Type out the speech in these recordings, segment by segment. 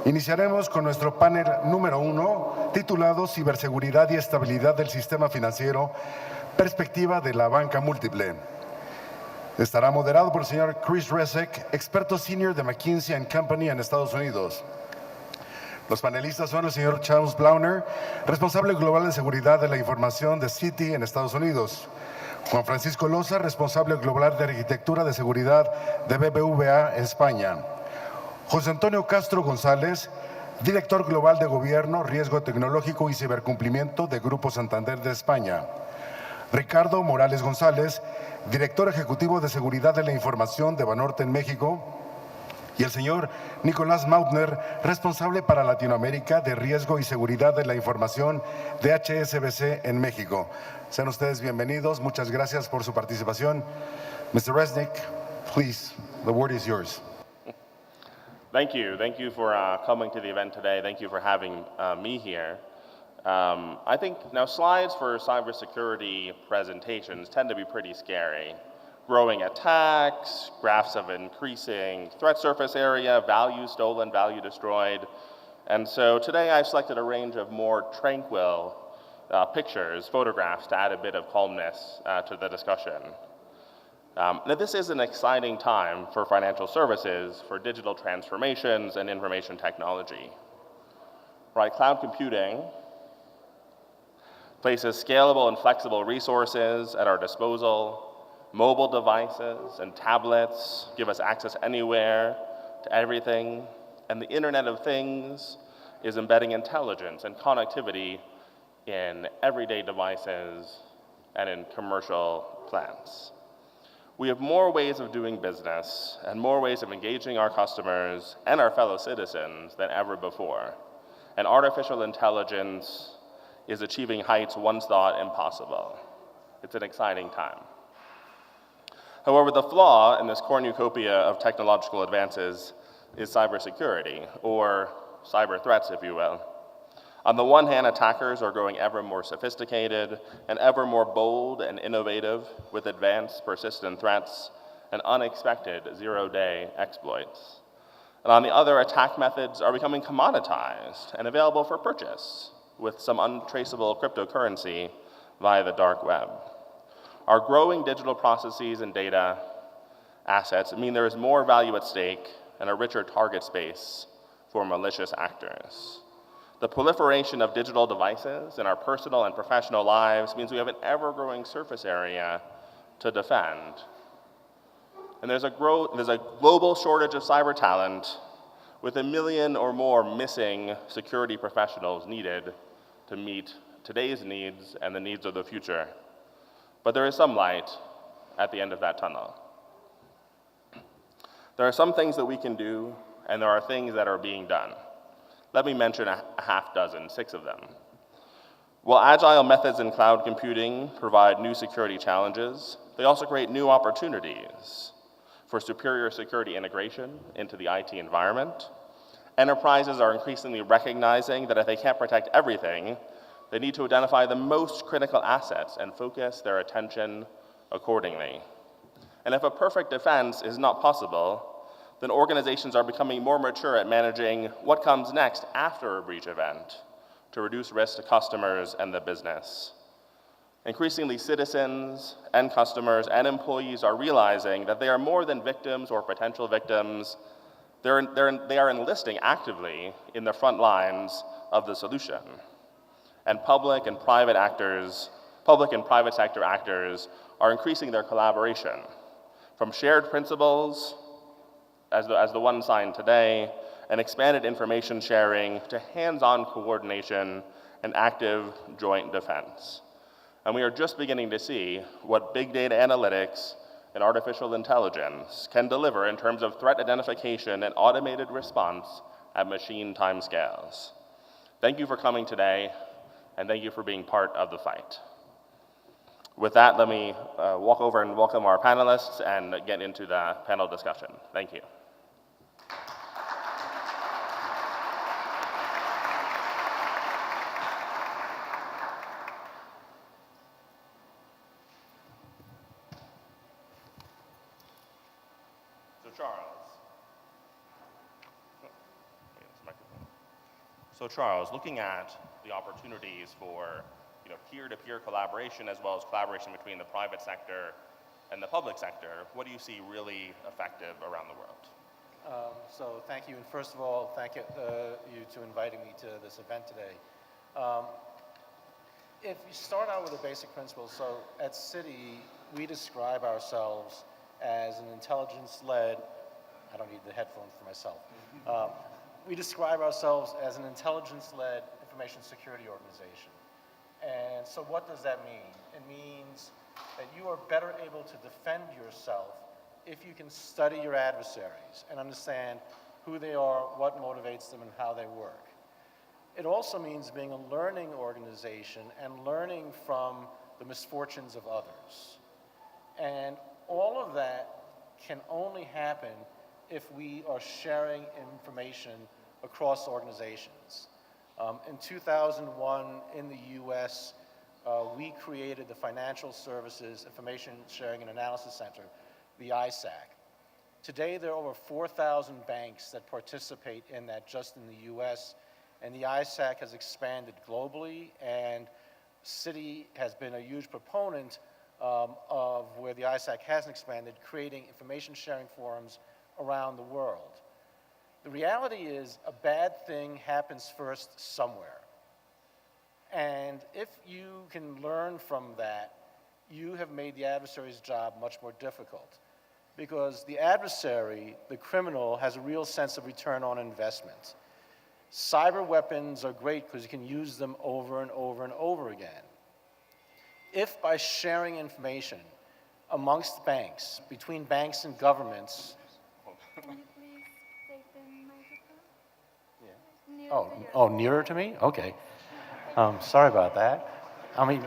Iniciaremos con nuestro panel número 1, titulado Ciberseguridad y Estabilidad del Sistema Financiero, Perspectiva de la Banca Múltiple. Estará moderado por el señor Chris Resek, experto senior de McKinsey & Company en Estados Unidos. Los panelistas son el señor Charles Blauner, responsable global de seguridad de la información de Citi en Estados Unidos. Juan Francisco Loza, responsable global de arquitectura de seguridad de BBVA España. José Antonio Castro González, director global de Gobierno, Riesgo Tecnológico y Cibercumplimiento de Grupo Santander de España. Ricardo Morales González, director ejecutivo de Seguridad de la Información de Banorte en México. Y el señor Nicolás Mautner, responsable para Latinoamérica de Riesgo y Seguridad de la Información de HSBC en México. Sean ustedes bienvenidos. Muchas gracias por su participación. Mr. Resnick, please, the word is yours. Thank you. Thank you for coming to the event today. Thank you for having me here. I think now slides for cybersecurity presentations tend to be pretty scary. Growing attacks, graphs of increasing threat surface area, value stolen, value destroyed. And so today I've selected a range of more tranquil pictures, photographs, to add a bit of calmness to the discussion. Now this is an exciting time for financial services, for digital transformations and information technology. Right, cloud computing places scalable and flexible resources at our disposal. Mobile devices and tablets give us access anywhere to everything. And the Internet of Things is embedding intelligence and connectivity in everyday devices and in commercial plans. We have more ways of doing business and more ways of engaging our customers and our fellow citizens than ever before. And artificial intelligence is achieving heights once thought impossible. It's an exciting time. However, the flaw in this cornucopia of technological advances is cybersecurity, or cyber threats, if you will. On the one hand, attackers are growing ever more sophisticated and ever more bold and innovative with advanced, persistent threats and unexpected zero-day exploits. And on the other, attack methods are becoming commoditized and available for purchase with some untraceable cryptocurrency via the dark web. Our growing digital processes and data assets mean there is more value at stake and a richer target space for malicious actors. The proliferation of digital devices in our personal and professional lives means we have an ever-growing surface area to defend. And there's a global shortage of cyber talent with 1 million or more missing security professionals needed to meet today's needs and the needs of the future. But there is some light at the end of that tunnel. There are some things that we can do, and there are things that are being done. Let me mention a half dozen, 6 of them. While agile methods in cloud computing provide new security challenges, they also create new opportunities for superior security integration into the IT environment. Enterprises are increasingly recognizing that if they can't protect everything, they need to identify the most critical assets and focus their attention accordingly. And if a perfect defense is not possible, then organizations are becoming more mature at managing what comes next after a breach event to reduce risk to customers and the business. Increasingly, citizens and customers and employees are realizing that they are more than victims or potential victims. They are enlisting actively in the front lines of the solution. And public and private sector actors are increasing their collaboration from shared principles as the one signed today, and expanded information sharing to hands-on coordination and active joint defense. And we are just beginning to see what big data analytics and artificial intelligence can deliver in terms of threat identification and automated response at machine timescales. Thank you for coming today, and thank you for being part of the fight. With that, let me walk over and welcome our panelists and get into the panel discussion. Thank you. So Charles. Oh, this microphone. So Charles, looking at the opportunities for peer-to-peer collaboration as well as collaboration between the private sector and the public sector, what do you see really effective around the world? So thank you, and first of all, thank you to inviting me to this event today. If you start out with a basic principle, so at Citi, we describe ourselves as an intelligence-led, I don't need the headphones for myself. We describe ourselves as an intelligence-led information security organization. And so what does that mean? It means that you are better able to defend yourself if you can study your adversaries and understand who they are, what motivates them, and how they work. It also means being a learning organization and learning from the misfortunes of others. And all of that can only happen if we are sharing information across organizations. In 2001, in the US, we created the Financial Services Information Sharing and Analysis Center, the ISAC. Today, there are over 4,000 banks that participate in that just in the US, and the ISAC has expanded globally, and Citi has been a huge proponent of where the ISAC hasn't expanded, creating information sharing forums around the world. The reality is a bad thing happens first somewhere. And if you can learn from that, you have made the adversary's job much more difficult. Because the adversary, the criminal, has a real sense of return on investment. Cyber weapons are great because you can use them over and over and over again. If by sharing information amongst banks, between banks and governments, Can you please take the microphone? Near oh, nearer to me? Okay. Sorry about that. I mean,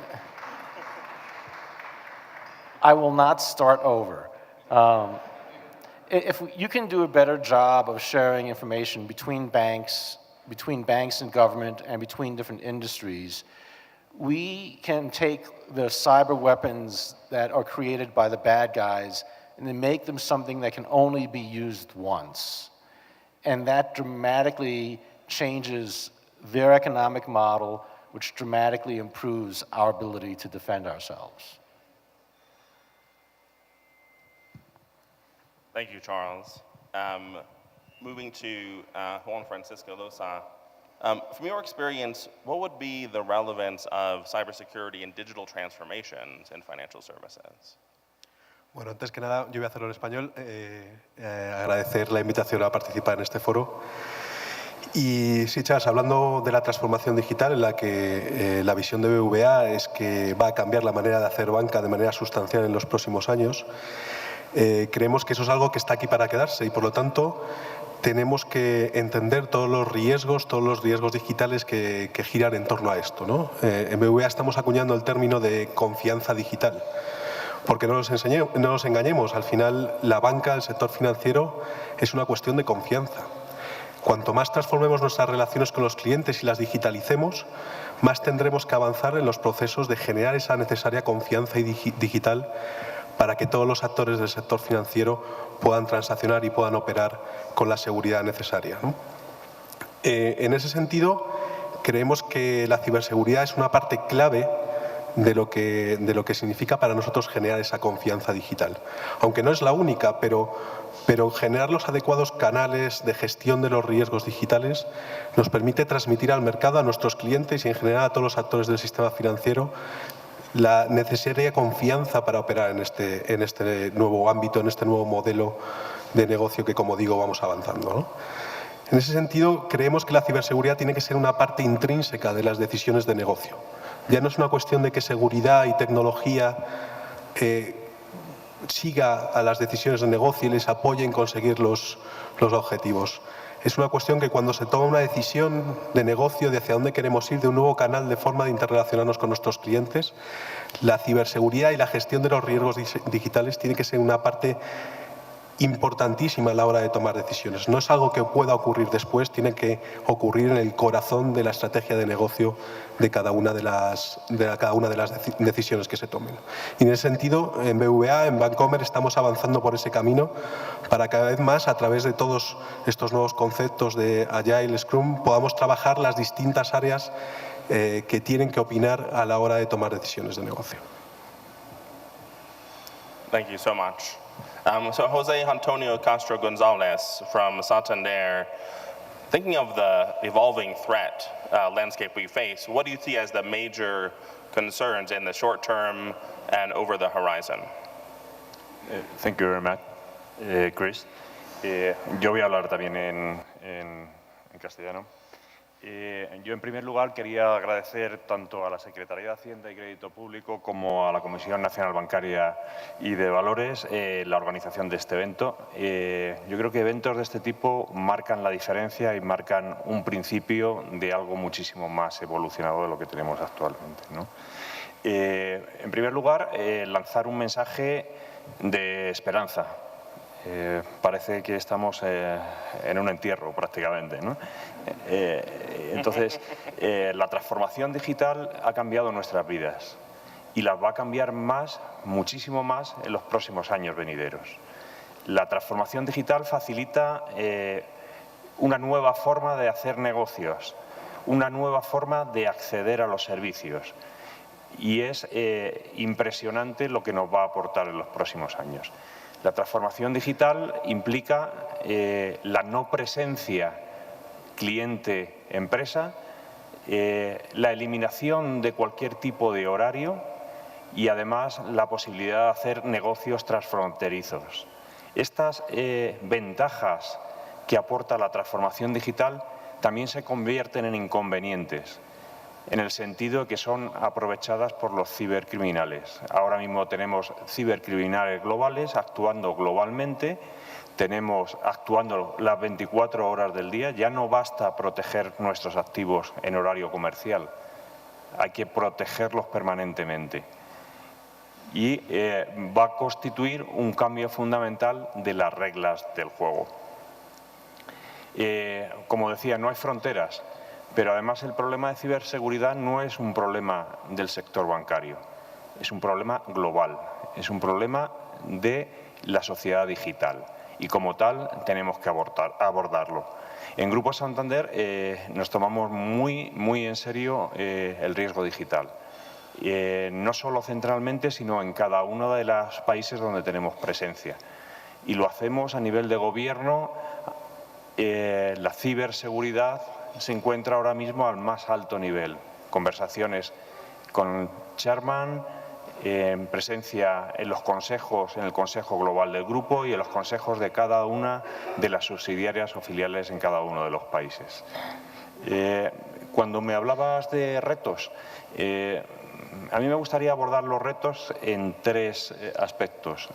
I will not start over. If you can do a better job of sharing information between banks and government, and between different industries, we can take the cyber weapons that are created by the bad guys and then make them something that can only be used once. And that dramatically changes their economic model, which dramatically improves our ability to defend ourselves. Thank you, Charles. Moving to Juan Francisco Loza. From your experience, what would be the relevance of cybersecurity and digital transformations in financial services? Bueno, antes que nada, yo voy a hacerlo en español. Agradecer la invitación a participar en este foro. Y sí, Charles, hablando de la transformación digital, en la que la visión de BBVA es que va a cambiar la manera de hacer banca de manera sustancial en los próximos años, creemos que eso es algo que está aquí para quedarse y, por lo tanto, tenemos que entender todos los riesgos digitales que giran en torno a esto, ¿no? En BBVA estamos acuñando el término de confianza digital. Porque no nos engañemos, al final la banca, el sector financiero, es una cuestión de confianza. Cuanto más transformemos nuestras relaciones con los clientes y las digitalicemos, más tendremos que avanzar en los procesos de generar esa necesaria confianza digital para que todos los actores del sector financiero puedan transaccionar y puedan operar con la seguridad necesaria, ¿no? En ese sentido, creemos que la ciberseguridad es una parte clave de lo que significa para nosotros generar esa confianza digital. Aunque no es la única, pero generar los adecuados canales de gestión de los riesgos digitales nos permite transmitir al mercado, a nuestros clientes y en general a todos los actores del sistema financiero la necesaria confianza para operar en este nuevo ámbito, en este nuevo modelo de negocio que, como digo, vamos avanzando, ¿no? En ese sentido, creemos que la ciberseguridad tiene que ser una parte intrínseca de las decisiones de negocio. Ya no es una cuestión de que seguridad y tecnología siga a las decisiones de negocio y les apoye en conseguir los objetivos. Es una cuestión que cuando se toma una decisión de negocio de hacia dónde queremos ir, de un nuevo canal de forma de interrelacionarnos con nuestros clientes, la ciberseguridad y la gestión de los riesgos digitales tiene que ser una parte importantísima a la hora de tomar decisiones. No es algo que pueda ocurrir después, tiene que ocurrir en el corazón de la estrategia de negocio de cada una de las decisiones que se tomen. Y en ese sentido, en BVA, en Bancomer, estamos avanzando por ese camino para cada vez más, a través de todos estos nuevos conceptos de Agile, Scrum, podamos trabajar las distintas áreas que tienen que opinar a la hora de tomar decisiones de negocio. Thank you so much. So Jose Antonio Castro Gonzalez from Santander, thinking of the evolving threat landscape we face, what do you see as the major concerns in the short term and over the horizon? Thank you very much, Chris. Yo voy a hablar también en castellano. Yo, en primer lugar, quería agradecer tanto a la Secretaría de Hacienda y Crédito Público como a la Comisión Nacional Bancaria y de Valores la organización de este evento. Yo creo que eventos de este tipo marcan la diferencia y marcan un principio de algo muchísimo más evolucionado de lo que tenemos actualmente, ¿no? En primer lugar, lanzar un mensaje de esperanza. Parece que estamos en un entierro prácticamente, ¿no? Entonces, la transformación digital ha cambiado nuestras vidas y las va a cambiar más, muchísimo más, en los próximos años venideros. La transformación digital facilita una nueva forma de hacer negocios, una nueva forma de acceder a los servicios, y es impresionante lo que nos va a aportar en los próximos años. La transformación digital implica la no presencia cliente-empresa, la eliminación de cualquier tipo de horario y además la posibilidad de hacer negocios transfronterizos. Estas ventajas que aporta la transformación digital también se convierten en inconvenientes, en el sentido de que son aprovechadas por los cibercriminales. Ahora mismo tenemos cibercriminales globales actuando globalmente, tenemos actuando las 24 horas del día. Ya no basta proteger nuestros activos en horario comercial, hay que protegerlos permanentemente. Y va a constituir un cambio fundamental de las reglas del juego. Como decía, no hay fronteras. Pero además el problema de ciberseguridad no es un problema del sector bancario, es un problema global, es un problema de la sociedad digital y como tal tenemos que abordarlo. En Grupo Santander nos tomamos muy en serio el riesgo digital, no solo centralmente sino en cada uno de los países donde tenemos presencia, y lo hacemos a nivel de gobierno. La ciberseguridad se encuentra ahora mismo al más alto nivel. Conversaciones con Chairman, en presencia en los consejos, en el Consejo Global del Grupo y en los consejos de cada una de las subsidiarias o filiales en cada uno de los países. Cuando me hablabas de retos, a mí me gustaría abordar los retos en tres aspectos.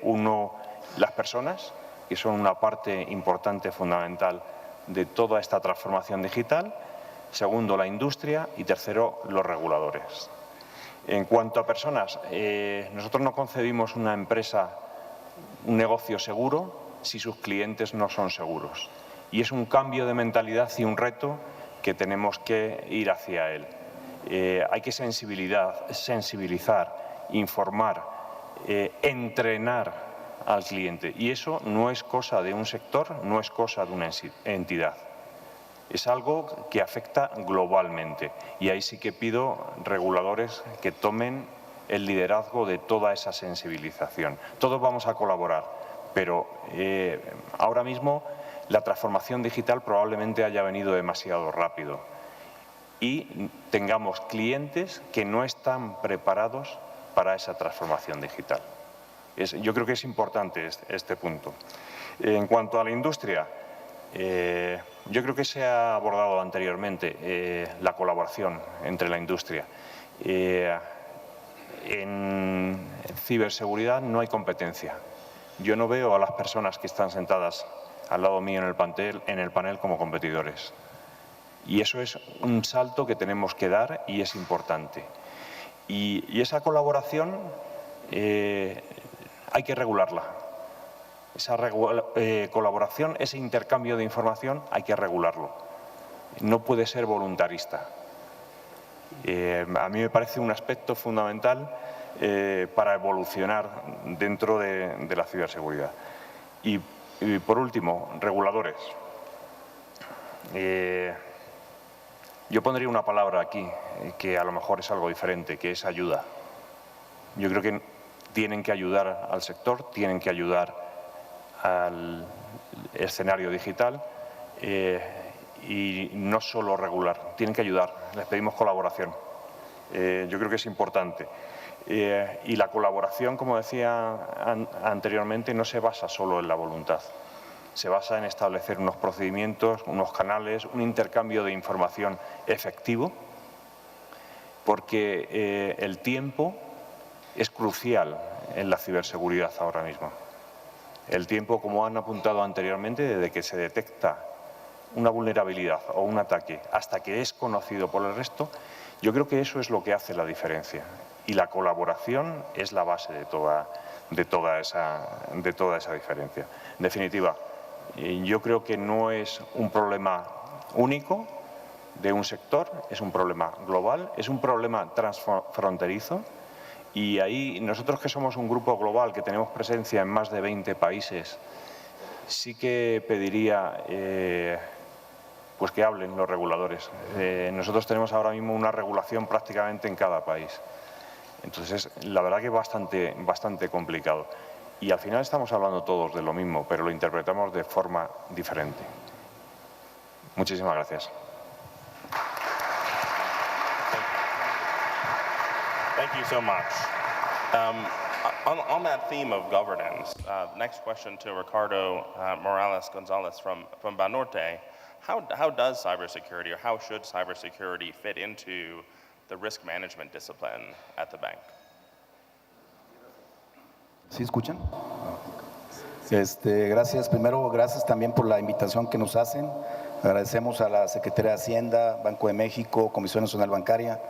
Uno, las personas, que son una parte importante, fundamental de toda esta transformación digital. Segundo, la industria. Y tercero, los reguladores. En cuanto a personas, nosotros no concebimos una empresa, un negocio seguro si sus clientes no son seguros. Y es un cambio de mentalidad y un reto que tenemos que ir hacia él. Hay que sensibilizar, informar, entrenar al cliente. Y eso no es cosa de un sector, no es cosa de una entidad. Es algo que afecta globalmente. Y ahí sí que pido reguladores que tomen el liderazgo de toda esa sensibilización. Todos vamos a colaborar, pero ahora mismo la transformación digital probablemente haya venido demasiado rápido y tengamos clientes que no están preparados para esa transformación digital. Yo creo que es importante este punto. En cuanto a la industria, yo creo que se ha abordado anteriormente la colaboración entre la industria. En ciberseguridad no hay competencia. Yo no veo a las personas que están sentadas al lado mío en el panel como competidores. Y eso es un salto que tenemos que dar y es importante. Y esa colaboración hay que regularla, Esa colaboración, ese intercambio de información hay que regularlo. No puede ser voluntarista. A mí me parece un aspecto fundamental para evolucionar dentro de la ciberseguridad. Y por último, reguladores. Yo pondría una palabra aquí que a lo mejor es algo diferente, que es ayuda. Yo creo que tienen que ayudar al sector, tienen que ayudar al escenario digital y no solo regular, tienen que ayudar. Les pedimos colaboración. Yo creo que es importante. Y la colaboración, como decía anteriormente, no se basa solo en la voluntad. Se basa en establecer unos procedimientos, unos canales, un intercambio de información efectivo, porque el tiempo es crucial en la ciberseguridad ahora mismo. El tiempo, como han apuntado anteriormente, desde que se detecta una vulnerabilidad o un ataque hasta que es conocido por el resto, yo creo que eso es lo que hace la diferencia. Y la colaboración es la base de toda esa diferencia. En definitiva, yo creo que no es un problema único de un sector, es un problema global, es un problema transfronterizo. Y ahí nosotros, que somos un grupo global, que tenemos presencia en más de 20 países, sí que pediría pues que hablen los reguladores. Nosotros tenemos ahora mismo una regulación prácticamente en cada país. Entonces, la verdad que es bastante complicado. Y al final estamos hablando todos de lo mismo, pero lo interpretamos de forma diferente. Muchísimas gracias. Thank you so much. On that theme of governance, next question to Ricardo Morales Gonzalez from Banorte. How does cybersecurity, or how should cybersecurity fit into the risk management discipline at the bank? ¿Sí escuchan? Gracias. Primero, gracias también por la invitación que nos hacen. Agradecemos a la Secretaría de Hacienda, Banco de México, Comisión Nacional Bancaria,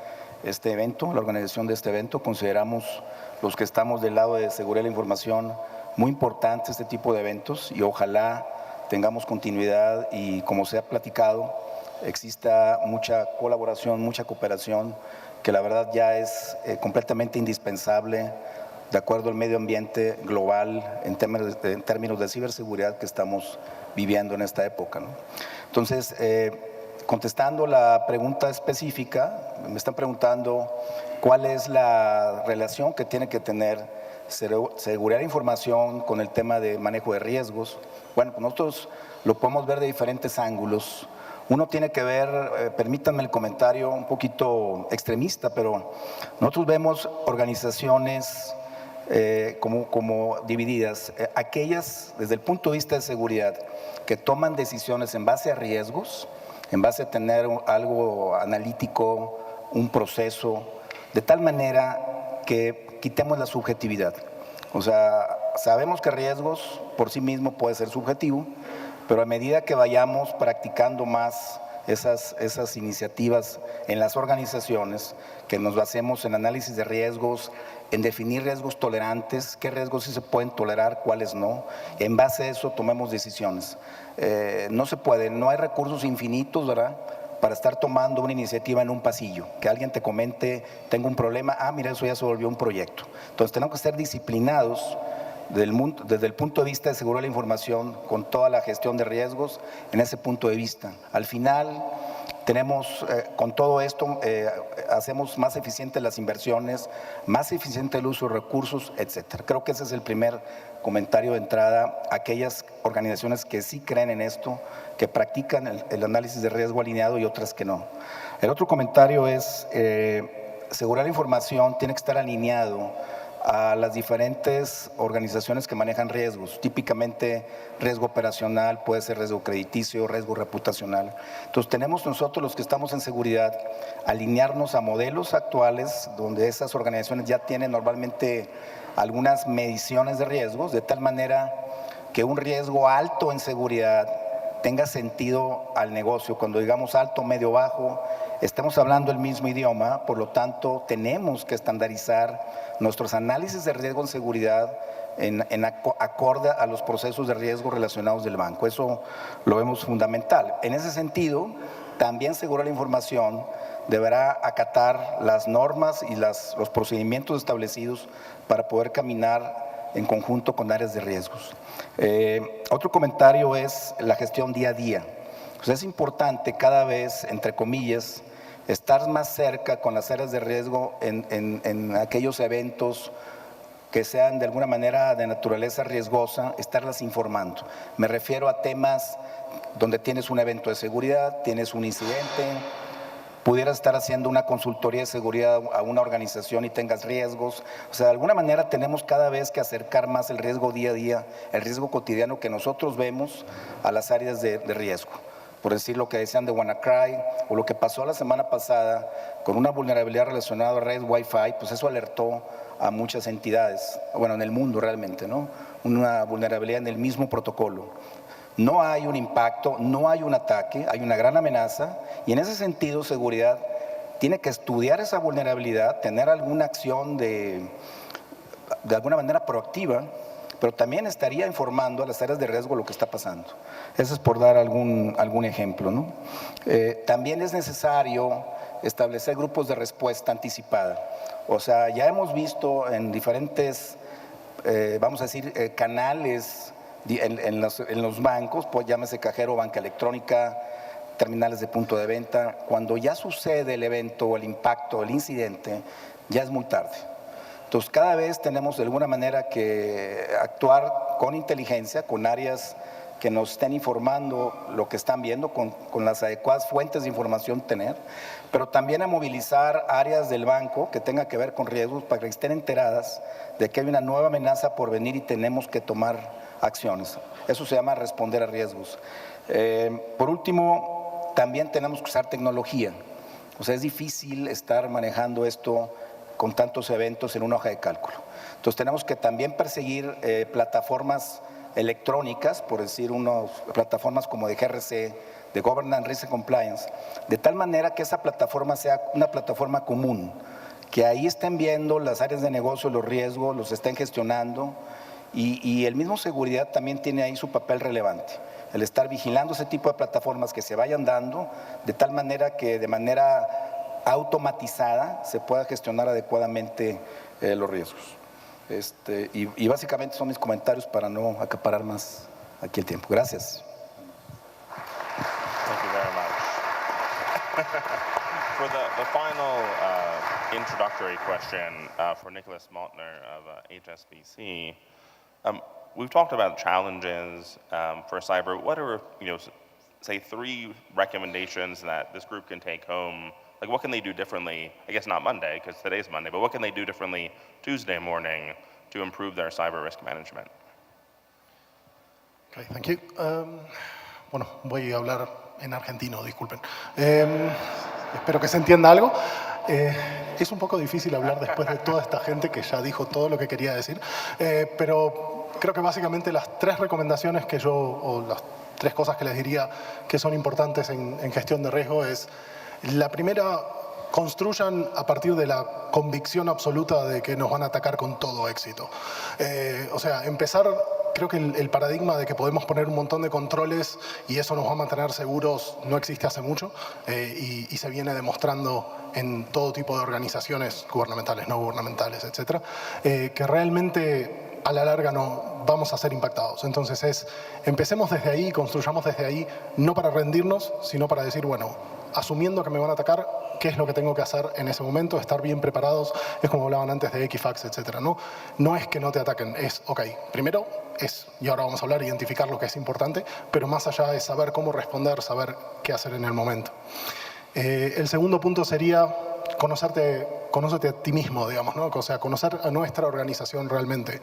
este evento, la organización de este evento. Consideramos, los que estamos del lado de seguridad de la información, muy importante este tipo de eventos y ojalá tengamos continuidad y, como se ha platicado, exista mucha colaboración, mucha cooperación, que la verdad ya es completamente indispensable de acuerdo al medio ambiente global en términos de ciberseguridad que estamos viviendo en esta época, ¿no? Entonces, contestando la pregunta específica, me están preguntando cuál es la relación que tiene que tener seguridad de información con el tema de manejo de riesgos. Bueno, pues nosotros lo podemos ver de diferentes ángulos. Uno tiene que ver, permítanme el comentario un poquito extremista, pero nosotros vemos organizaciones como divididas, aquellas desde el punto de vista de seguridad que toman decisiones en base a riesgos, en base a tener algo analítico, un proceso, de tal manera que quitemos la subjetividad. O sea, sabemos que riesgos por sí mismo puede ser subjetivo, pero a medida que vayamos practicando más esas iniciativas en las organizaciones, que nos basemos en análisis de riesgos, en definir riesgos tolerantes, qué riesgos sí se pueden tolerar, cuáles no, en base a eso tomemos decisiones. No se puede, no hay recursos infinitos, ¿verdad?, para estar tomando una iniciativa en un pasillo, que alguien te comente, tengo un problema, mira, eso ya se volvió un proyecto. Entonces tenemos que ser disciplinados desde el punto de vista de seguridad de la información, con toda la gestión de riesgos en ese punto de vista. Al final tenemos, con todo esto, hacemos más eficientes las inversiones, más eficiente el uso de recursos, etcétera. Creo que ese es el primer comentario de entrada. Aquellas organizaciones que sí creen en esto, que practican el análisis de riesgo alineado y otras que no. El otro comentario es, seguridad de la información tiene que estar alineado a las diferentes organizaciones que manejan riesgos, típicamente riesgo operacional, puede ser riesgo crediticio, riesgo reputacional. Entonces tenemos nosotros, los que estamos en seguridad, alinearnos a modelos actuales donde esas organizaciones ya tienen normalmente algunas mediciones de riesgos, de tal manera que un riesgo alto en seguridad tenga sentido al negocio. Cuando digamos alto, medio, bajo, estamos hablando el mismo idioma, por lo tanto tenemos que estandarizar nuestros análisis de riesgo en seguridad acorde a los procesos de riesgo relacionados del banco. Eso lo vemos fundamental. En ese sentido, también Seguro de la Información deberá acatar las normas y los procedimientos establecidos para poder caminar en conjunto con áreas de riesgos. Otro comentario es la gestión día a día. Pues es importante cada vez, entre comillas, estar más cerca con las áreas de riesgo en aquellos eventos que sean de alguna manera de naturaleza riesgosa, estarlas informando. Me refiero a temas donde tienes un evento de seguridad, tienes un incidente, pudieras estar haciendo una consultoría de seguridad a una organización y tengas riesgos. O sea, de alguna manera tenemos cada vez que acercar más el riesgo día a día, el riesgo cotidiano que nosotros vemos a las áreas de riesgo. Por decir lo que decían de WannaCry o lo que pasó la semana pasada con una vulnerabilidad relacionada a redes Wi-Fi, pues eso alertó a muchas entidades, bueno, en el mundo realmente, ¿no? Una vulnerabilidad en el mismo protocolo. No hay un impacto, no hay un ataque, hay una gran amenaza y en ese sentido seguridad tiene que estudiar esa vulnerabilidad, tener alguna acción de alguna manera proactiva, pero también estaría informando a las áreas de riesgo lo que está pasando. Eso es por dar algún ejemplo, ¿no? También es necesario establecer grupos de respuesta anticipada. O sea, ya hemos visto en diferentes, vamos a decir, canales en los bancos, pues llámese cajero, banca electrónica, terminales de punto de venta, cuando ya sucede el evento, el impacto, el incidente, ya es muy tarde. Entonces, cada vez tenemos de alguna manera que actuar con inteligencia, con áreas que nos estén informando lo que están viendo, con las adecuadas fuentes de información tener, pero también a movilizar áreas del banco que tengan que ver con riesgos para que estén enteradas de que hay una nueva amenaza por venir y tenemos que tomar acciones. Eso se llama responder a riesgos. Por último, también tenemos que usar tecnología. O sea, es difícil estar manejando esto con tantos eventos en una hoja de cálculo. Entonces tenemos que también perseguir plataformas electrónicas, por decir plataformas como de GRC, de Governance, Risk and Compliance, de tal manera que esa plataforma sea una plataforma común, que ahí estén viendo las áreas de negocio, los riesgos, los estén gestionando y el mismo seguridad también tiene ahí su papel relevante, el estar vigilando ese tipo de plataformas que se vayan dando de tal manera que de manera automatizada se pueda gestionar adecuadamente los riesgos. Y básicamente son mis comentarios para no acaparar más aquí el tiempo. Gracias. Thank you very much. For the final introductory question for Nicholas Maltner of HSBC, we've talked about challenges for cyber. What are, say 3 recommendations that this group can take home? Like, what can they do differently? I guess not Monday, because today's Monday, but what can they do differently Tuesday morning to improve their cyber risk management? Okay, thank you. Bueno, voy a hablar en argentino, disculpen. Espero que se entienda algo. Es un poco difícil hablar después de toda esta gente que ya dijo todo lo que quería decir, pero creo que básicamente las 3 recomendaciones que o las 3 cosas que les diría que son importantes en gestión de riesgo es: la primera, construyan a partir de la convicción absoluta de que nos van a atacar con todo éxito. O sea, empezar, creo que el paradigma de que podemos poner un montón de controles y eso nos va a mantener seguros no existe hace mucho y se viene demostrando en todo tipo de organizaciones gubernamentales, no gubernamentales, etcétera, que realmente a la larga no vamos a ser impactados. Entonces empecemos desde ahí, construyamos desde ahí, no para rendirnos, sino para decir, bueno, asumiendo que me van a atacar, ¿qué es lo que tengo que hacer en ese momento? Estar bien preparados, es como hablaban antes de Equifax, etcétera, ¿no? No es que no te ataquen, es, ok, primero es, y ahora vamos a hablar, identificar lo que es importante, pero más allá es saber cómo responder, saber qué hacer en el momento. El segundo punto sería conócete a ti mismo, digamos, ¿no? O sea, conocer a nuestra organización realmente.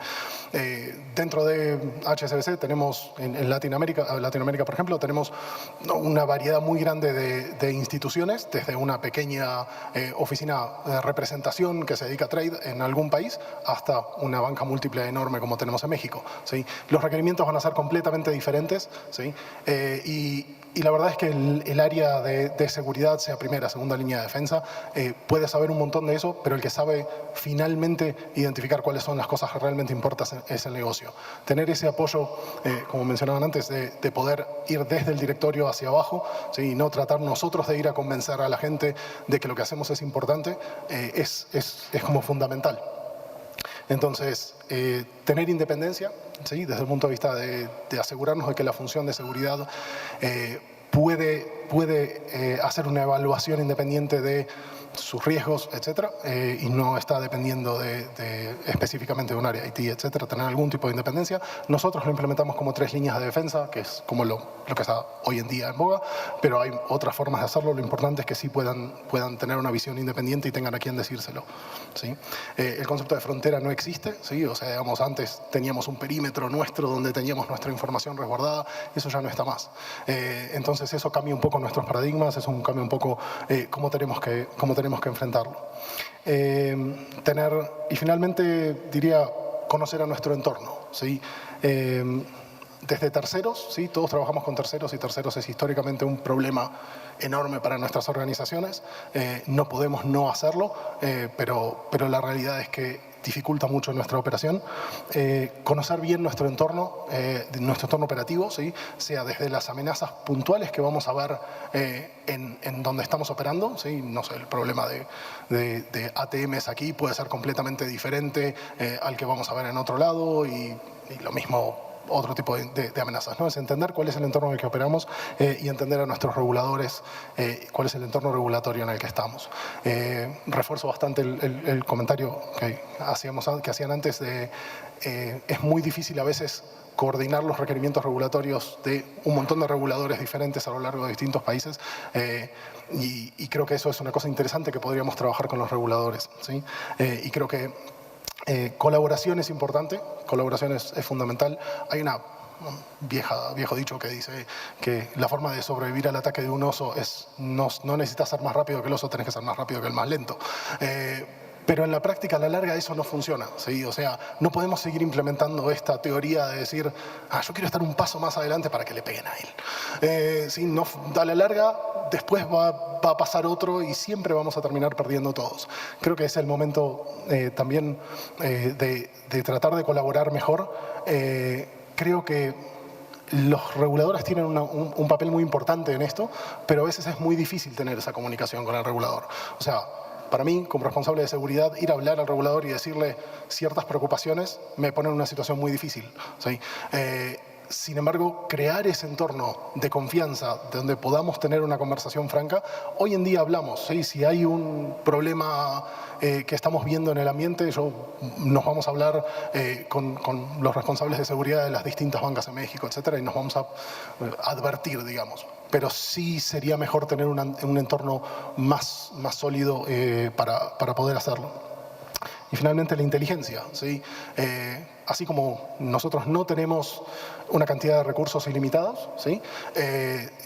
Dentro de HSBC tenemos, en Latinoamérica, por ejemplo, tenemos una variedad muy grande de instituciones, desde una pequeña oficina de representación que se dedica a trade en algún país, hasta una banca múltiple enorme como tenemos en México, ¿sí? Los requerimientos van a ser completamente diferentes, ¿sí? Y y la verdad es que el área de seguridad, sea primera, segunda línea de defensa, puede saber un montón de eso, pero el que sabe finalmente identificar cuáles son las cosas que realmente importan es el negocio. Tener ese apoyo, como mencionaban antes, de poder ir desde el directorio hacia abajo, ¿sí? Y no tratar nosotros de ir a convencer a la gente de que lo que hacemos es importante, es como fundamental. Entonces, tener independencia, ¿sí? Desde el punto de vista de asegurarnos de que la función de seguridad puede hacer una evaluación independiente de sus riesgos, etcétera, y no está dependiendo específicamente de un área IT, etcétera, tener algún tipo de independencia. Nosotros lo implementamos como 3 líneas de defensa, que es como lo que está hoy en día en boga, pero hay otras formas de hacerlo. Lo importante es que sí puedan tener una visión independiente y tengan a quien decírselo, ¿sí? El concepto de frontera no existe, ¿sí? O sea, digamos, antes teníamos un perímetro nuestro donde teníamos nuestra información resguardada, eso ya no está más. Entonces eso cambia un poco nuestros paradigmas, eso cambia un poco cómo tenemos que enfrentarlo. Y finalmente diría conocer a nuestro entorno, ¿sí? Desde terceros, ¿sí? Todos trabajamos con terceros y terceros es históricamente un problema enorme para nuestras organizaciones. No podemos no hacerlo, pero la realidad es que dificulta mucho nuestra operación. Conocer bien nuestro entorno operativo, ¿sí? Sea desde las amenazas puntuales que vamos a ver en donde estamos operando, ¿sí? No sé, el problema de ATMs aquí puede ser completamente diferente al que vamos a ver en otro lado y lo mismo otro tipo de amenazas, ¿no? Es entender cuál es el entorno en el que operamos y entender a nuestros reguladores cuál es el entorno regulatorio en el que estamos. Refuerzo bastante el comentario que hacían antes de es muy difícil a veces coordinar los requerimientos regulatorios de un montón de reguladores diferentes a lo largo de distintos países y creo que eso es una cosa interesante que podríamos trabajar con los reguladores, ¿sí? Y creo que colaboración es importante, colaboración es fundamental. Hay un viejo dicho que dice que la forma de sobrevivir al ataque de un oso es no necesitas ser más rápido que el oso, tenés que ser más rápido que el más lento. Pero en la práctica, a la larga, eso no funciona, ¿sí? O sea, no podemos seguir implementando esta teoría de decir, yo quiero estar un paso más adelante para que le peguen a él. ¿Sí? No, a la larga, después va a pasar otro y siempre vamos a terminar perdiendo todos. Creo que es el momento también de tratar de colaborar mejor. Creo que los reguladores tienen un papel muy importante en esto, pero a veces es muy difícil tener esa comunicación con el regulador. O sea, para mí, como responsable de seguridad, ir a hablar al regulador y decirle ciertas preocupaciones me pone en una situación muy difícil, ¿sí? Sin embargo, crear ese entorno de confianza donde podamos tener una conversación franca, hoy en día hablamos, ¿sí? Si hay un problema que estamos viendo en el ambiente, nos vamos a hablar con los responsables de seguridad de las distintas bancas en México, etcétera, y nos vamos a advertir, digamos. Pero sí sería mejor tener un entorno más sólido para poder hacerlo. Y finalmente la inteligencia, ¿sí? Así como nosotros no tenemos una cantidad de recursos ilimitados, ¿sí?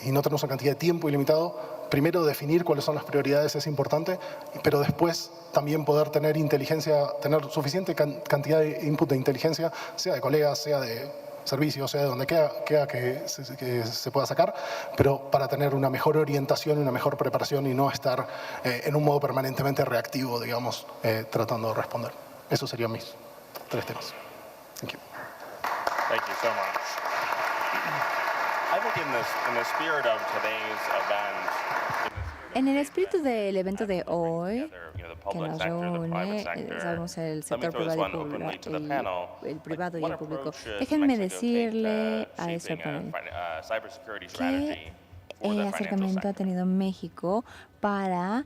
Y no tenemos una cantidad de tiempo ilimitado, primero definir cuáles son las prioridades es importante, pero después también poder tener inteligencia, tener suficiente cantidad de input de inteligencia, sea de colegas, sea de servicios, sea de donde queda que se pueda sacar, pero para tener una mejor orientación y una mejor preparación y no estar en un modo permanentemente reactivo, digamos, tratando de responder. Esos serían mis 3 temas. Thank you. Thank you so much. I think in the spirit of today's event, En el espíritu del evento de hoy, you know, the que public nos sector, the private reúne, sector, sabemos el let me sector throw this privado one openly to the y panel. el privado y What el público. approach should Déjenme Mexico decirle take a ese shaping panel cybersecurity qué strategy for the financial acercamiento ha sector? tenido México para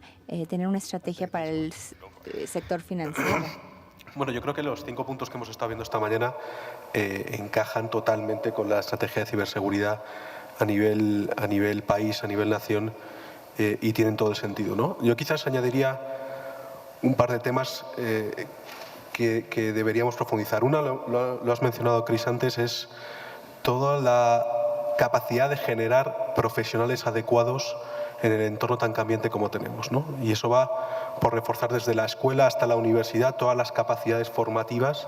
tener una estrategia para el sector financiero. Bueno, yo creo que los 5 puntos que hemos estado viendo esta mañana encajan totalmente con la estrategia de ciberseguridad a nivel país, a nivel nación, y tienen todo el sentido, ¿no? Yo quizás añadiría un par de temas que deberíamos profundizar. Una, lo has mencionado, Chris, antes, es toda la capacidad de generar profesionales adecuados en el entorno tan cambiante como tenemos, ¿no? Y eso va por reforzar desde la escuela hasta la universidad todas las capacidades formativas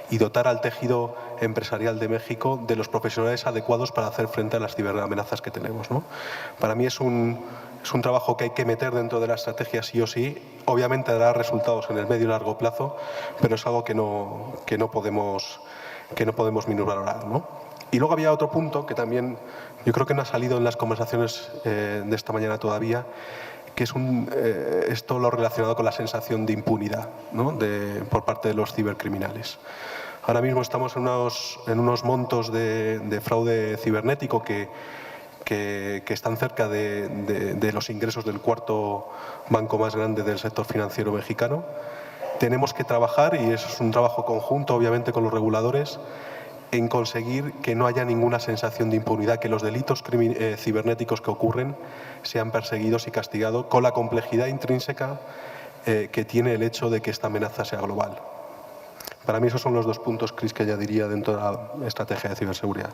y dotar al tejido empresarial de México de los profesionales adecuados para hacer frente a las ciberamenazas que tenemos, ¿no? Para mí es un trabajo que hay que meter dentro de la estrategia sí o sí. Obviamente dará resultados en el medio y largo plazo, pero es algo que no podemos minusvalorar, ¿no? Y luego había otro punto que también yo creo que no ha salido en las conversaciones de esta mañana todavía, que es todo lo relacionado con la sensación de impunidad, ¿no? Por parte de los cibercriminales. Ahora mismo estamos en unos montos de fraude cibernético que están cerca de los ingresos del cuarto banco más grande del sector financiero mexicano. Tenemos que trabajar, y eso es un trabajo conjunto obviamente con los reguladores, en conseguir que no haya ninguna sensación de impunidad, que los delitos cibernéticos que ocurren sean perseguidos y castigados con la complejidad intrínseca que tiene el hecho de que esta amenaza sea global. Para mí esos son los dos puntos, Chris, que añadiría dentro de la estrategia de ciberseguridad.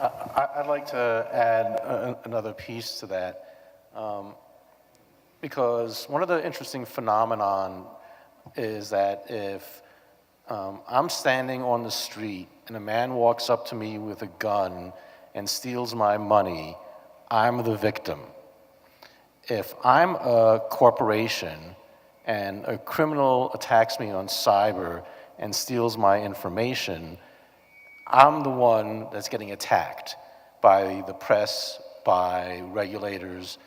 I'd like to add another piece to that, because one of the interesting phenomenon is that if I'm standing on the street and a man walks up to me with a gun and steals my money, I'm the victim. If I'm a corporation and a criminal attacks me on cyber and steals my information, I'm the one that's getting attacked by the press, by regulators,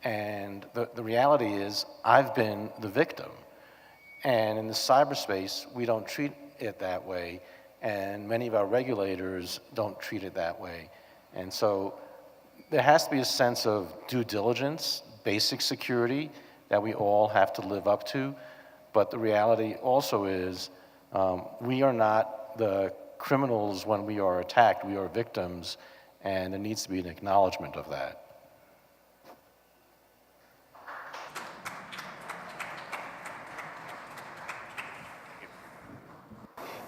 and the reality is I've been the victim. And in the cyberspace, we don't treat it that way, and many of our regulators don't treat it that way. And so there has to be a sense of due diligence, basic security that we all have to live up to, but the reality also is we are not the criminals when we are attacked, we are victims, and there needs to be an acknowledgement of that.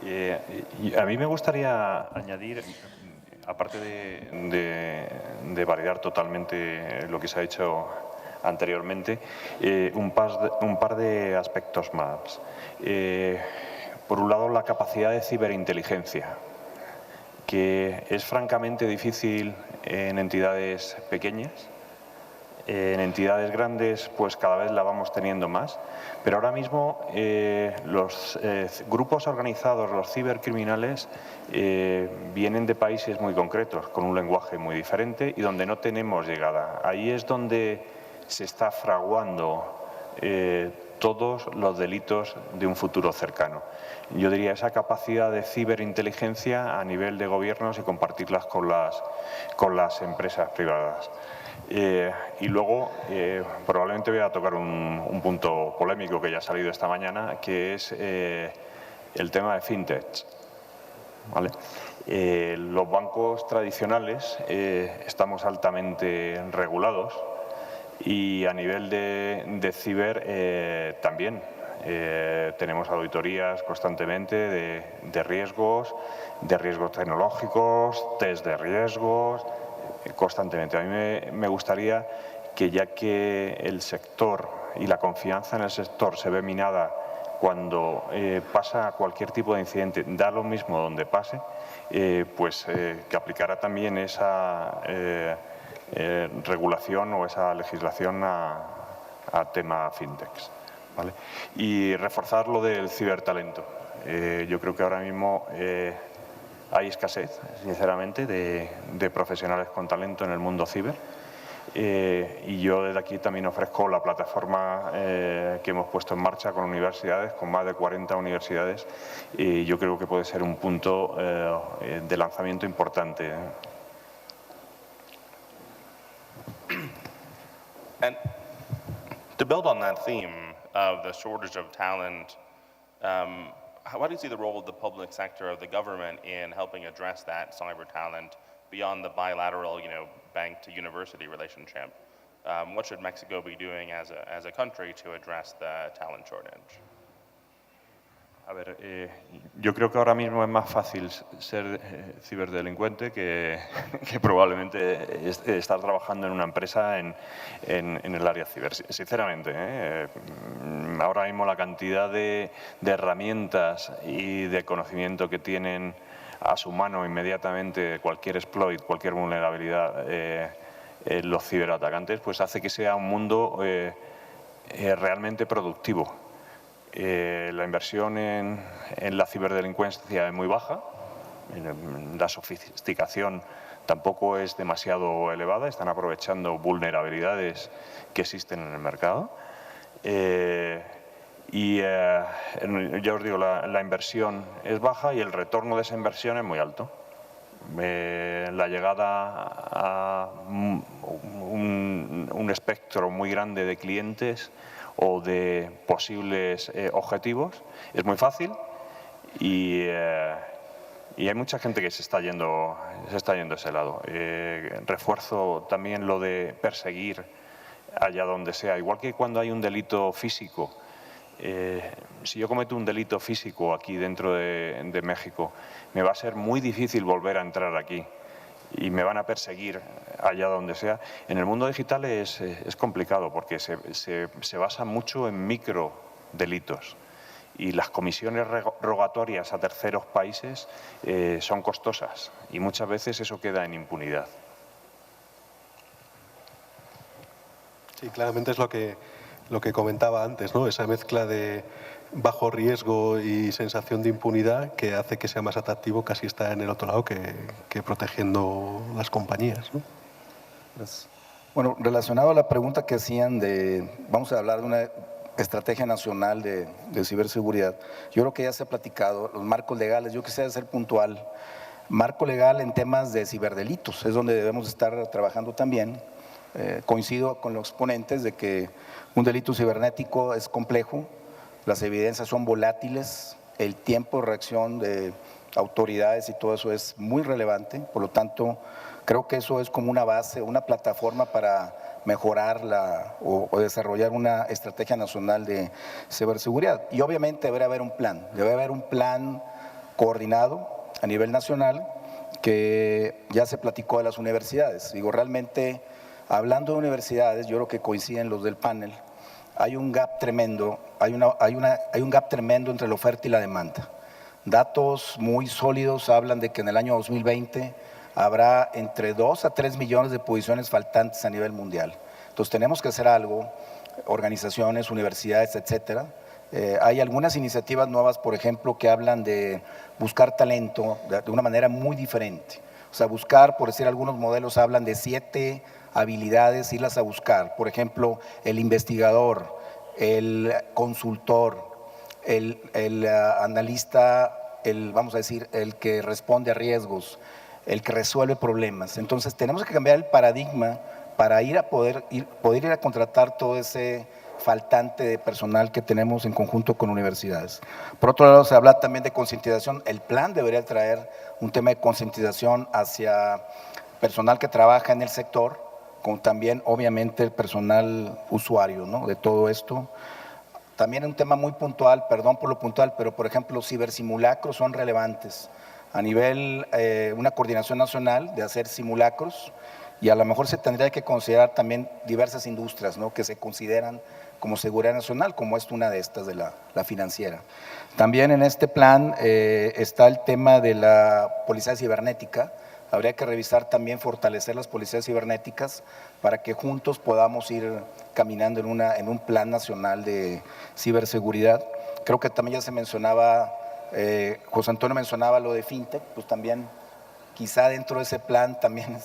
A mí me gustaría añadir, aparte de validar totalmente lo que se ha hecho anteriormente, un par de aspectos más. Por un lado, la capacidad de ciberinteligencia, que es francamente difícil en entidades pequeñas. En entidades grandes, pues cada vez la vamos teniendo más, pero ahora mismo los grupos organizados, los cibercriminales, vienen de países muy concretos, con un lenguaje muy diferente y donde no tenemos llegada. Ahí es donde se está fraguando todos los delitos de un futuro cercano. Yo diría esa capacidad de ciberinteligencia a nivel de gobiernos y compartirlas con las empresas privadas. Y luego, probablemente voy a tocar un punto polémico que ya ha salido esta mañana, que es el tema de fintech. ¿Vale? Los bancos tradicionales estamos altamente regulados y a nivel de ciber también. Tenemos auditorías constantemente de riesgos tecnológicos, test de riesgos, constantemente. A mí me gustaría que, ya que el sector y la confianza en el sector se ve minada cuando pasa cualquier tipo de incidente, da lo mismo donde pase, pues que aplicara también esa regulación o esa legislación a tema fintechs, ¿vale? Y reforzar lo del cibertalento. Yo creo que ahora mismo hay escasez, sinceramente, de profesionales con talento en el mundo ciber. Y yo desde aquí también ofrezco la plataforma que hemos puesto en marcha con universidades, con más de 40 universidades, y yo creo que puede ser un punto de lanzamiento importante. And to build on that theme of the shortage of talent, how do you see the role of the public sector, of the government, in helping address that cyber talent beyond the bilateral, bank to university relationship? What should Mexico be doing as a country to address the talent shortage? A ver, yo creo que ahora mismo es más fácil ser ciberdelincuente que probablemente estar trabajando en una empresa en el área ciber. Sinceramente, ahora mismo la cantidad de herramientas y de conocimiento que tienen a su mano inmediatamente cualquier exploit, cualquier vulnerabilidad, los ciberatacantes, pues hace que sea un mundo realmente productivo. La inversión en la ciberdelincuencia es muy baja, la sofisticación tampoco es demasiado elevada, están aprovechando vulnerabilidades que existen en el mercado. Ya os digo, la inversión es baja y el retorno de esa inversión es muy alto. La llegada a un espectro muy grande de clientes o de posibles objetivos es muy fácil y hay mucha gente que se está yendo a ese lado. Refuerzo también lo de perseguir allá donde sea, igual que cuando hay un delito físico. Si yo cometo un delito físico aquí dentro de México, me va a ser muy difícil volver a entrar aquí y me van a perseguir allá donde sea. En el mundo digital es complicado porque se basa mucho en microdelitos y las comisiones rogatorias a terceros países son costosas y muchas veces eso queda en impunidad. Sí, claramente es lo que comentaba antes, ¿no? Esa mezcla de bajo riesgo y sensación de impunidad que hace que sea más atractivo casi estar en el otro lado que protegiendo las compañías, ¿no? Gracias. Bueno, relacionado a la pregunta que hacían vamos a hablar de una estrategia nacional de ciberseguridad. Yo creo que ya se ha platicado, los marcos legales, yo quisiera ser puntual. Marco legal en temas de ciberdelitos, es donde debemos estar trabajando también. Coincido con los ponentes de que un delito cibernético es complejo, las evidencias son volátiles, el tiempo de reacción de autoridades y todo eso es muy relevante, por lo tanto, creo que eso es como una base, una plataforma para mejorar o desarrollar una estrategia nacional de ciberseguridad. Y obviamente debe haber un plan coordinado a nivel nacional que ya se platicó de las universidades. Digo, realmente, hablando de universidades, yo creo que coinciden los del panel, hay un gap tremendo, hay un gap tremendo entre la oferta y la demanda. Datos muy sólidos hablan de que en el año 2020 habrá entre 2 a 3 millones de posiciones faltantes a nivel mundial. Entonces tenemos que hacer algo, organizaciones, universidades, etcétera. Hay algunas iniciativas nuevas, por ejemplo, que hablan de buscar talento de una manera muy diferente. O sea, buscar, por decir algunos modelos, hablan de 7 habilidades, irlas a buscar. Por ejemplo, el investigador, el consultor, el analista, vamos a decir, el que responde a riesgos, el que resuelve problemas. Entonces, tenemos que cambiar el paradigma para poder ir a contratar todo ese faltante de personal que tenemos en conjunto con universidades. Por otro lado, se habla también de concientización. El plan debería traer un tema de concientización hacia personal que trabaja en el sector, con también, obviamente, el personal usuario, ¿no?, de todo esto. También un tema muy puntual, perdón por lo puntual, pero por ejemplo, los cibersimulacros son relevantes. A nivel, una coordinación nacional de hacer simulacros, y a lo mejor se tendría que considerar también diversas industrias, ¿no?, que se consideran como seguridad nacional, como es una de estas, de la financiera. También en este plan está el tema de la policía cibernética. Habría que revisar también, fortalecer las policías cibernéticas para que juntos podamos ir caminando en un plan nacional de ciberseguridad. Creo que también ya se mencionaba, José Antonio mencionaba lo de fintech, pues también quizá dentro de ese plan también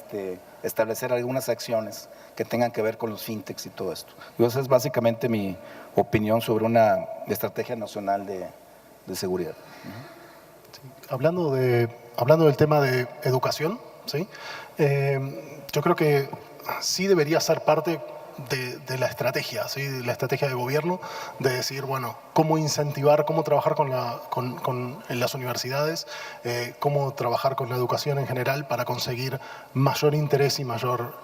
establecer algunas acciones que tengan que ver con los fintechs y todo esto. Y esa es básicamente mi opinión sobre una estrategia nacional de seguridad. Sí. Hablando del tema de educación, ¿sí? Yo creo que sí debería ser parte de la estrategia, ¿sí? De la estrategia de gobierno, de decir, bueno, cómo incentivar, cómo trabajar en las universidades, cómo trabajar con la educación en general para conseguir mayor interés y mayor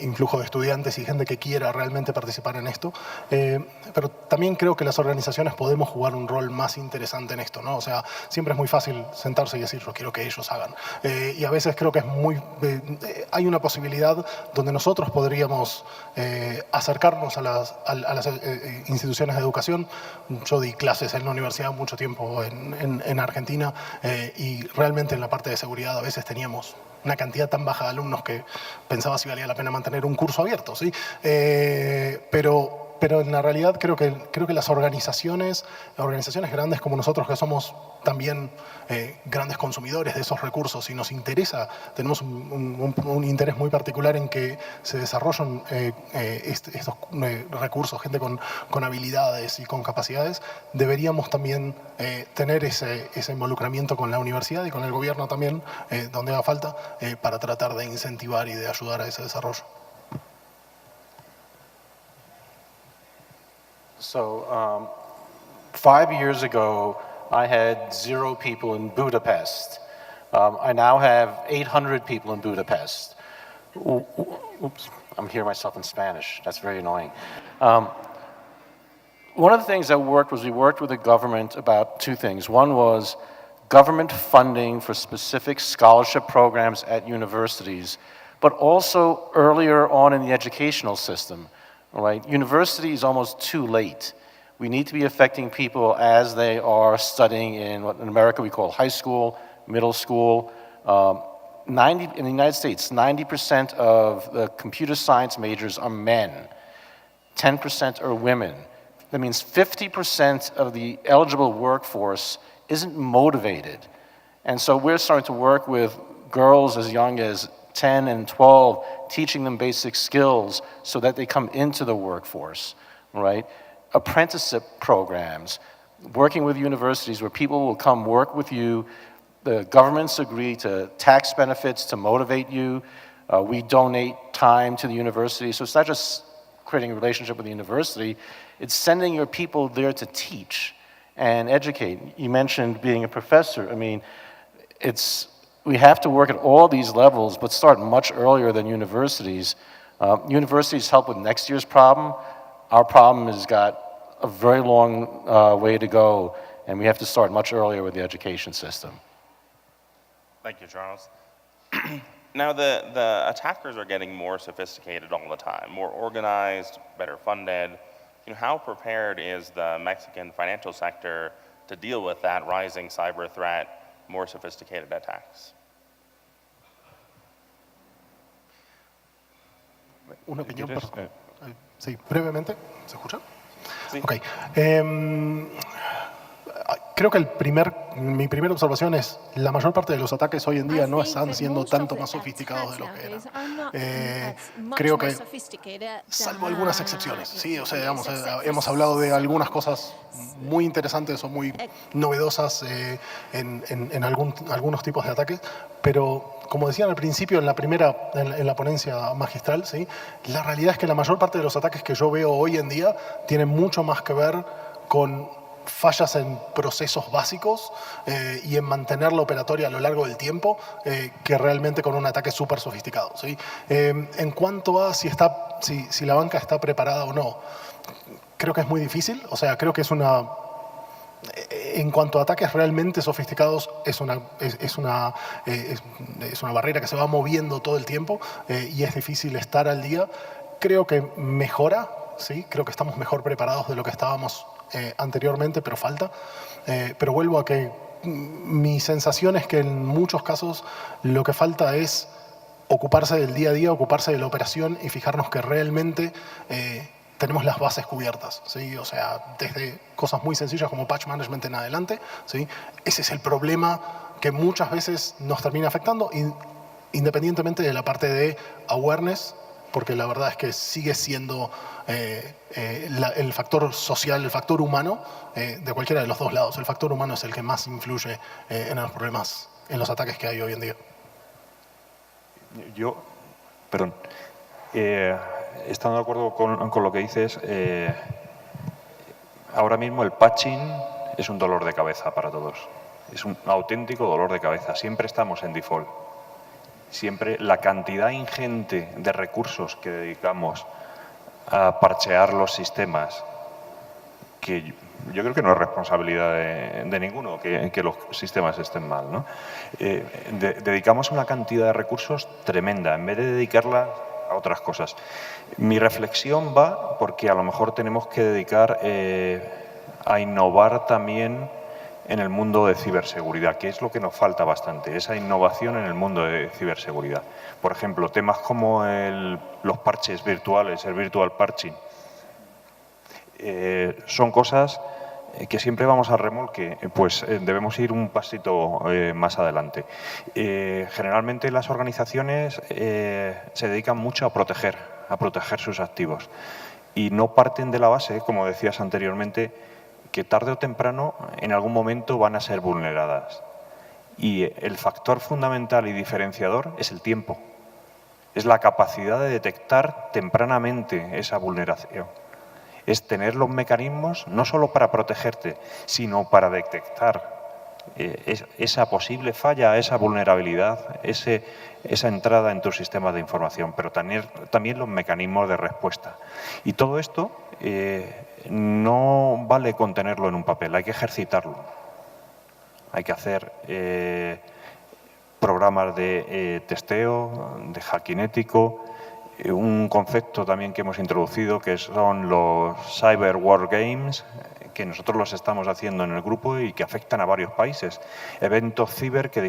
influjo de estudiantes y gente que quiera realmente participar en esto. Pero también creo que las organizaciones podemos jugar un rol más interesante en esto, ¿no? O sea, siempre es muy fácil sentarse y decir, yo quiero que ellos hagan. Y a veces creo que hay una posibilidad donde nosotros podríamos acercarnos a las instituciones de educación. Yo di clases en la universidad mucho tiempo en Argentina y realmente en la parte de seguridad a veces teníamos una cantidad tan baja de alumnos que pensaba si valía la pena mantener un curso abierto, ¿sí? Pero en la realidad creo que las organizaciones grandes como nosotros, que somos también grandes consumidores de esos recursos y nos interesa, tenemos un interés muy particular en que se desarrollen estos recursos, gente con habilidades y con capacidades, deberíamos también tener ese involucramiento con la universidad y con el gobierno también, donde haga falta, para tratar de incentivar y de ayudar a ese desarrollo. So 5 years ago, I had 0 people in Budapest. I now have 800 people in Budapest. Oops, I'm hearing myself in Spanish. That's very annoying. One of the things that worked was we worked with the government about 2 things. One was government funding for specific scholarship programs at universities, but also earlier on in the educational system. Right? University is almost too late. We need to be affecting people as they are studying in what in America we call high school, middle school. In the United States, 90% of the computer science majors are men. 10% are women. That means 50% of the eligible workforce isn't motivated. And so we're starting to work with girls as young as 10 and 12, teaching them basic skills so that they come into the workforce, right? Apprenticeship programs, working with universities where people will come work with you. The governments agree to tax benefits to motivate you. We donate time to the university. So it's not just creating a relationship with the university, it's sending your people there to teach and educate. You mentioned being a professor. I mean, we have to work at all these levels, but start much earlier than universities. Universities help with next year's problem. Our problem has got a very long way to go, and we have to start much earlier with the education system. Thank you, Charles. Now, the attackers are getting more sophisticated all the time, more organized, better funded. You know, how prepared is the Mexican financial sector to deal with that rising cyber threat, more sophisticated attacks? Una opinión. ¿Quieres? Sí, brevemente. ¿Se escucha? Sí. Ok. Creo que mi primera observación es la mayor parte de los ataques hoy en día no están siendo tanto más sofisticados de lo que eran. Creo que, salvo algunas excepciones, sí, o sea, digamos, hemos hablado de algunas cosas muy interesantes o muy novedosas en algunos tipos de ataques, pero como decían al principio en la ponencia magistral, ¿sí? La realidad es que la mayor parte de los ataques que yo veo hoy en día tienen mucho más que ver con fallas en procesos básicos y en mantener la operatoria a lo largo del tiempo que realmente con un ataque súper sofisticado, ¿sí? En cuanto a si la banca está preparada o no, creo que es muy difícil. O sea, creo que en cuanto a ataques realmente sofisticados, es una barrera que se va moviendo todo el tiempo y es difícil estar al día. Creo que mejora, ¿sí? Creo que estamos mejor preparados de lo que estábamos anteriormente, pero falta. Pero vuelvo a que mi sensación es que en muchos casos lo que falta es ocuparse del día a día, ocuparse de la operación y fijarnos que realmente tenemos las bases cubiertas, ¿sí? O sea, desde cosas muy sencillas como patch management en adelante, ¿sí? Ese es el problema que muchas veces nos termina afectando, independientemente de la parte de awareness, porque la verdad es que sigue siendo el factor social, el factor humano, de cualquiera de los dos lados. El factor humano es el que más influye en los problemas, en los ataques que hay hoy en día. estando de acuerdo con lo que dices, ahora mismo el patching es un dolor de cabeza para todos. Es un auténtico dolor de cabeza. Siempre estamos en default. Siempre la cantidad ingente de recursos que dedicamos a parchear los sistemas, que yo creo que no es responsabilidad de ninguno que los sistemas estén mal, ¿no? Dedicamos una cantidad de recursos tremenda en vez de dedicarla a otras cosas. Mi reflexión va porque a lo mejor tenemos que dedicar a innovar también en el mundo de ciberseguridad, que es lo que nos falta bastante, esa innovación en el mundo de ciberseguridad. Por ejemplo, temas como los parches virtuales, el virtual parching, son cosas que siempre vamos a remolque, pues debemos ir un pasito más adelante. Generalmente las organizaciones se dedican mucho a proteger sus activos y no parten de la base, como decías anteriormente, que tarde o temprano en algún momento van a ser vulneradas. Y el factor fundamental y diferenciador es el tiempo, es la capacidad de detectar tempranamente esa vulneración. Es tener los mecanismos no solo para protegerte, sino para detectar esa posible falla, esa vulnerabilidad, esa entrada en tu sistema de información, pero también los mecanismos de respuesta. Y todo esto no vale con tenerlo en un papel, hay que ejercitarlo. Hay que hacer programas de testeo, de hacking ético, un concepto también que hemos introducido que son los Cyber War Games, que nosotros los estamos haciendo en el grupo y que afectan a varios países. Eventos ciber que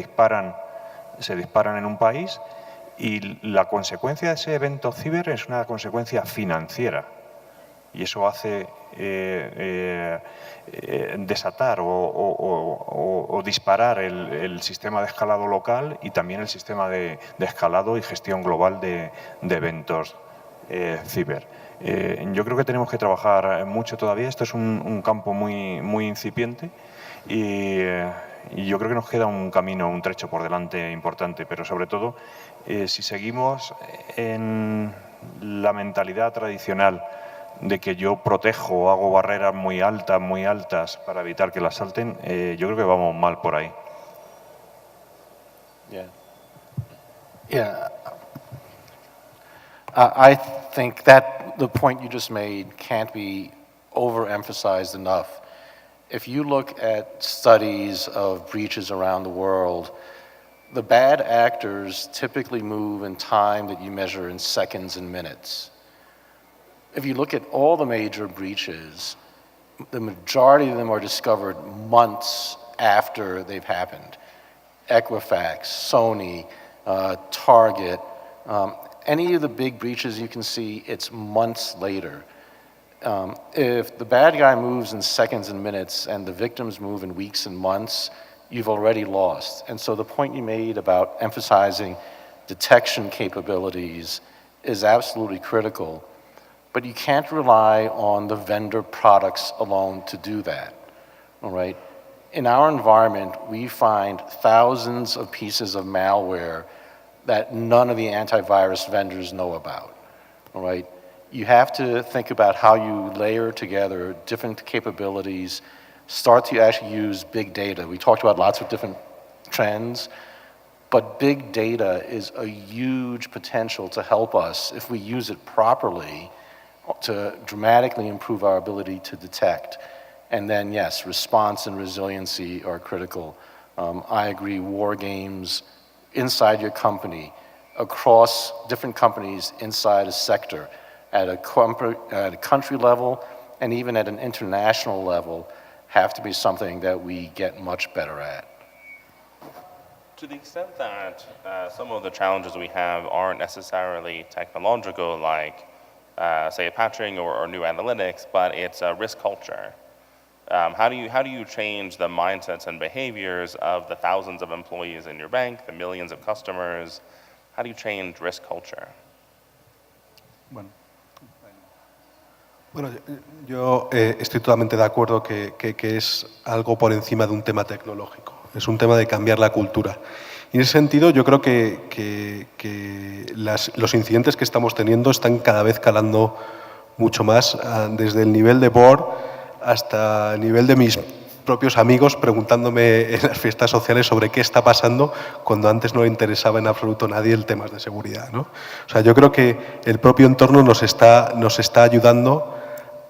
se disparan en un país y la consecuencia de ese evento ciber es una consecuencia financiera. Y eso hace desatar o disparar el sistema de escalado local y también el sistema de escalado y gestión global de eventos ciber. Yo creo que tenemos que trabajar mucho todavía. Esto es un campo muy incipiente y yo creo que nos queda un camino, un trecho por delante importante, pero sobre todo si seguimos en la mentalidad tradicional de que yo protejo o hago barreras muy altas para evitar que las salten, yo creo que vamos mal por ahí. Yeah. I think that the point you just made can't be overemphasized enough. If you look at studies of breaches around the world, the bad actors typically move in time that you measure in seconds and minutes. If you look at all the major breaches, the majority of them are discovered months after they've happened. Equifax, Sony, Target, any of the big breaches you can see, it's months later. If the bad guy moves in seconds and minutes and the victims move in weeks and months, you've already lost. And so the point you made about emphasizing detection capabilities is absolutely critical. But you can't rely on the vendor products alone to do that, all right? In our environment, we find thousands of pieces of malware that none of the antivirus vendors know about, all right? You have to think about how you layer together different capabilities, start to actually use big data. We talked about lots of different trends, but big data is a huge potential to help us, if we use it properly, to dramatically improve our ability to detect. And then, yes, response and resiliency are critical. I agree, war games inside your company, across different companies inside a sector, at a country level, and even at an international level, have to be something that we get much better at. To the extent that some of the challenges we have aren't necessarily technological, like say patching or new analytics, but it's a risk culture. How do you change the mindsets and behaviors of the thousands of employees in your bank, the millions of customers? How do you change risk culture? Bueno, yo estoy totalmente de acuerdo que es algo por encima de un tema tecnológico. es un tema de cambiar la cultura. Y en ese sentido yo creo que los incidentes que estamos teniendo están cada vez calando mucho más, desde el nivel de board hasta el nivel de mis propios amigos preguntándome en las fiestas sociales sobre qué está pasando cuando antes no le interesaba en absoluto a nadie el tema de seguridad, ¿no? O sea, yo creo que el propio entorno nos está ayudando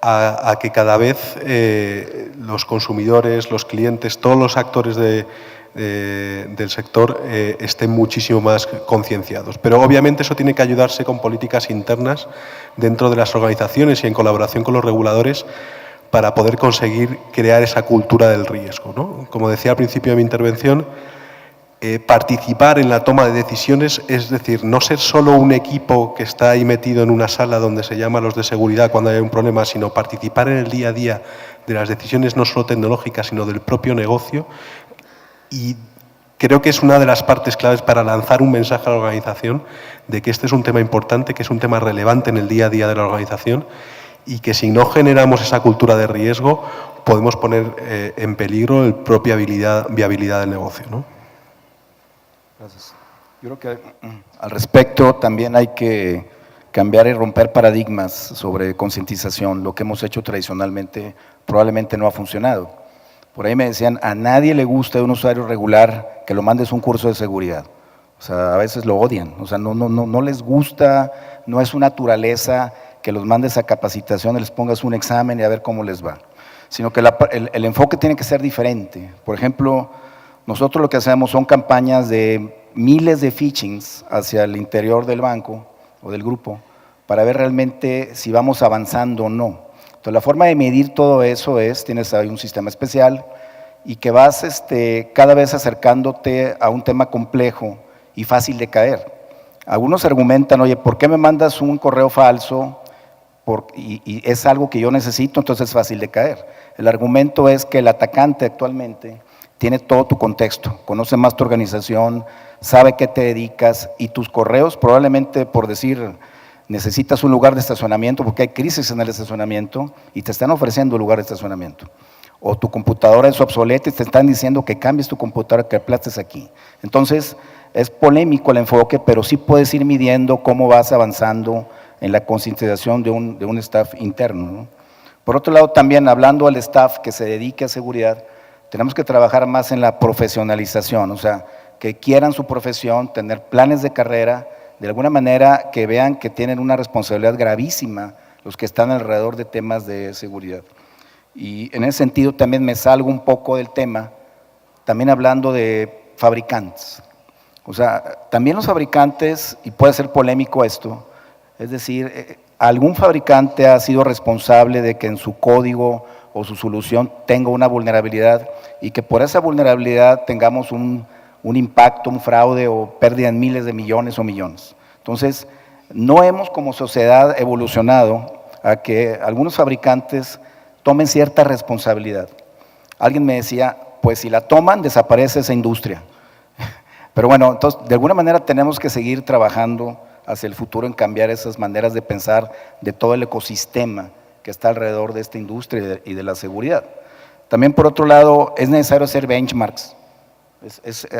a que cada vez los consumidores, los clientes, todos los actores del sector estén muchísimo más concienciados. Pero obviamente eso tiene que ayudarse con políticas internas dentro de las organizaciones y en colaboración con los reguladores para poder conseguir crear esa cultura del riesgo, ¿no? Como decía al principio de mi intervención, participar en la toma de decisiones, es decir, no ser solo un equipo que está ahí metido en una sala donde se llama a los de seguridad cuando hay un problema, sino participar en el día a día de las decisiones no solo tecnológicas, sino del propio negocio. Y creo que es una de las partes claves para lanzar un mensaje a la organización de que este es un tema importante, que es un tema relevante en el día a día de la organización y que si no generamos esa cultura de riesgo podemos poner en peligro la propia viabilidad del negocio, ¿no? Gracias. Yo creo que al respecto también hay que cambiar y romper paradigmas sobre concientización. Lo que hemos hecho tradicionalmente probablemente no ha funcionado. Por ahí me decían, a nadie le gusta de un usuario regular que lo mandes un curso de seguridad. O sea, a veces lo odian, o sea, no les gusta, no es su naturaleza que los mandes a capacitación y les pongas un examen y a ver cómo les va. Sino que el enfoque tiene que ser diferente. Por ejemplo, nosotros lo que hacemos son campañas de miles de phishings hacia el interior del banco o del grupo para ver realmente si vamos avanzando o no. Entonces, la forma de medir todo eso tienes ahí un sistema especial y que vas cada vez acercándote a un tema complejo y fácil de caer. Algunos argumentan, oye, ¿por qué me mandas un correo falso? Y es algo que yo necesito, entonces es fácil de caer. El argumento es que el atacante actualmente tiene todo tu contexto, conoce más tu organización, sabe qué te dedicas y tus correos probablemente por decir necesitas un lugar de estacionamiento porque hay crisis en el estacionamiento y te están ofreciendo un lugar de estacionamiento. O tu computadora es obsoleta y te están diciendo que cambies tu computadora, que aplastes aquí. Entonces, es polémico el enfoque, pero sí puedes ir midiendo cómo vas avanzando en la concientización de un staff interno, ¿no? Por otro lado, también hablando al staff que se dedique a seguridad, tenemos que trabajar más en la profesionalización, o sea, que quieran su profesión, tener planes de carrera, de alguna manera que vean que tienen una responsabilidad gravísima los que están alrededor de temas de seguridad. Y en ese sentido también me salgo un poco del tema, también hablando de fabricantes. O sea, también los fabricantes, y puede ser polémico esto, es decir, algún fabricante ha sido responsable de que en su código o su solución tenga una vulnerabilidad y que por esa vulnerabilidad tengamos un impacto, un fraude o pérdida en miles de millones o millones. Entonces, no hemos como sociedad evolucionado a que algunos fabricantes tomen cierta responsabilidad. Alguien me decía, pues si la toman, desaparece esa industria. Pero bueno, entonces, de alguna manera tenemos que seguir trabajando hacia el futuro en cambiar esas maneras de pensar de todo el ecosistema que está alrededor de esta industria y de la seguridad. También, por otro lado, es necesario hacer benchmarks.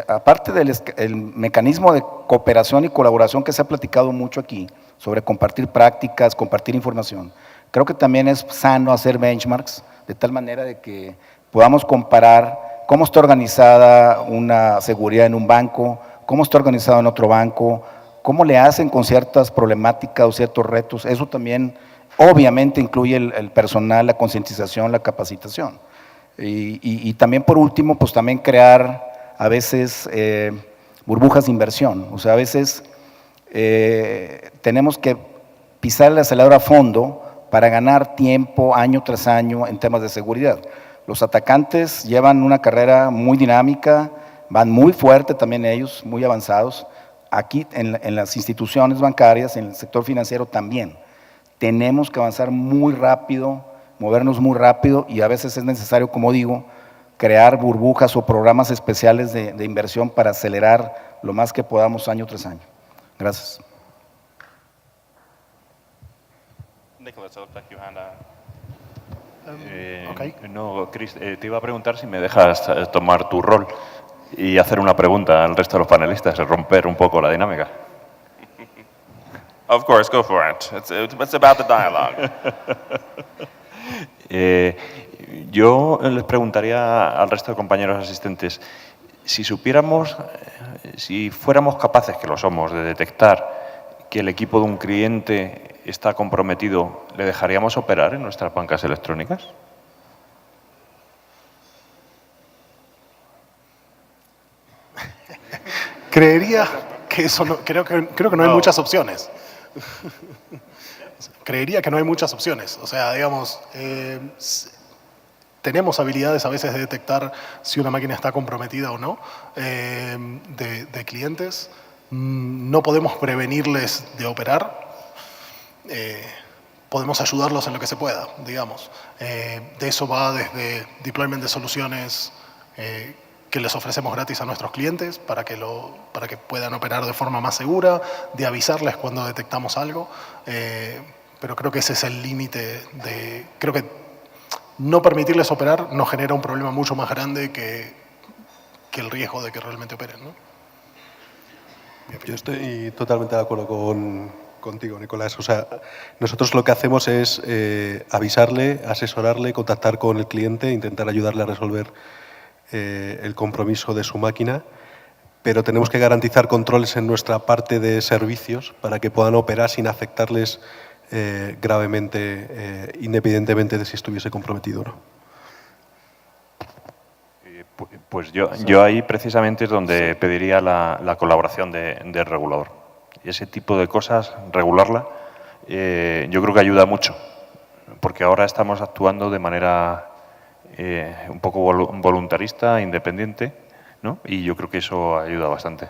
Aparte del mecanismo de cooperación y colaboración que se ha platicado mucho aquí, sobre compartir prácticas, compartir información, creo que también es sano hacer benchmarks, de tal manera de que podamos comparar cómo está organizada una seguridad en un banco, cómo está organizado en otro banco, cómo le hacen con ciertas problemáticas o ciertos retos. Eso también obviamente incluye el personal, la concientización, la capacitación. Y también por último, pues también crear a veces burbujas de inversión. O sea, a veces tenemos que pisar el acelerador a fondo para ganar tiempo año tras año en temas de seguridad. Los atacantes llevan una carrera muy dinámica, van muy fuerte también ellos, muy avanzados. Aquí en las instituciones bancarias, en el sector financiero también. Tenemos que avanzar muy rápido, movernos muy rápido y a veces es necesario, como digo, crear burbujas o programas especiales de inversión para acelerar lo más que podamos año tras año. Gracias. Nicholas, it looks like you had Okay. No, Chris, te iba a preguntar si me dejas tomar tu rol. y hacer una pregunta al resto de los panelistas, romper un poco la dinámica. Of course, go for it. It's about the dialogue. Yo les preguntaría al resto de compañeros asistentes, si supiéramos, si fuéramos capaces, que lo somos, de detectar que el equipo de un cliente está comprometido, ¿le dejaríamos operar en nuestras bancas electrónicas? Creería que eso no, creo que no hay muchas opciones. Creería que no hay muchas opciones. O sea, digamos, tenemos habilidades a veces de detectar si una máquina está comprometida o no de clientes. No podemos prevenirles de operar. Podemos ayudarlos en lo que se pueda, digamos. De eso va desde deployment de soluciones que les ofrecemos gratis a nuestros clientes para que puedan operar de forma más segura, de avisarles cuando detectamos algo. Pero creo que ese es el límite de... Creo que no permitirles operar nos genera un problema mucho más grande que el riesgo de que realmente operen, ¿no? Yo estoy totalmente de acuerdo contigo, Nicolás. O sea, nosotros lo que hacemos es avisarle, asesorarle, contactar con el cliente, intentar ayudarle a resolver el compromiso de su máquina, pero tenemos que garantizar controles en nuestra parte de servicios para que puedan operar sin afectarles gravemente, independientemente de si estuviese comprometido o no. Pues yo ahí precisamente es donde pediría la colaboración del regulador. Y ese tipo de cosas, regularla, yo creo que ayuda mucho, porque ahora estamos actuando de manera un poco voluntarista, independiente, ¿no? Y yo creo que eso ayuda bastante.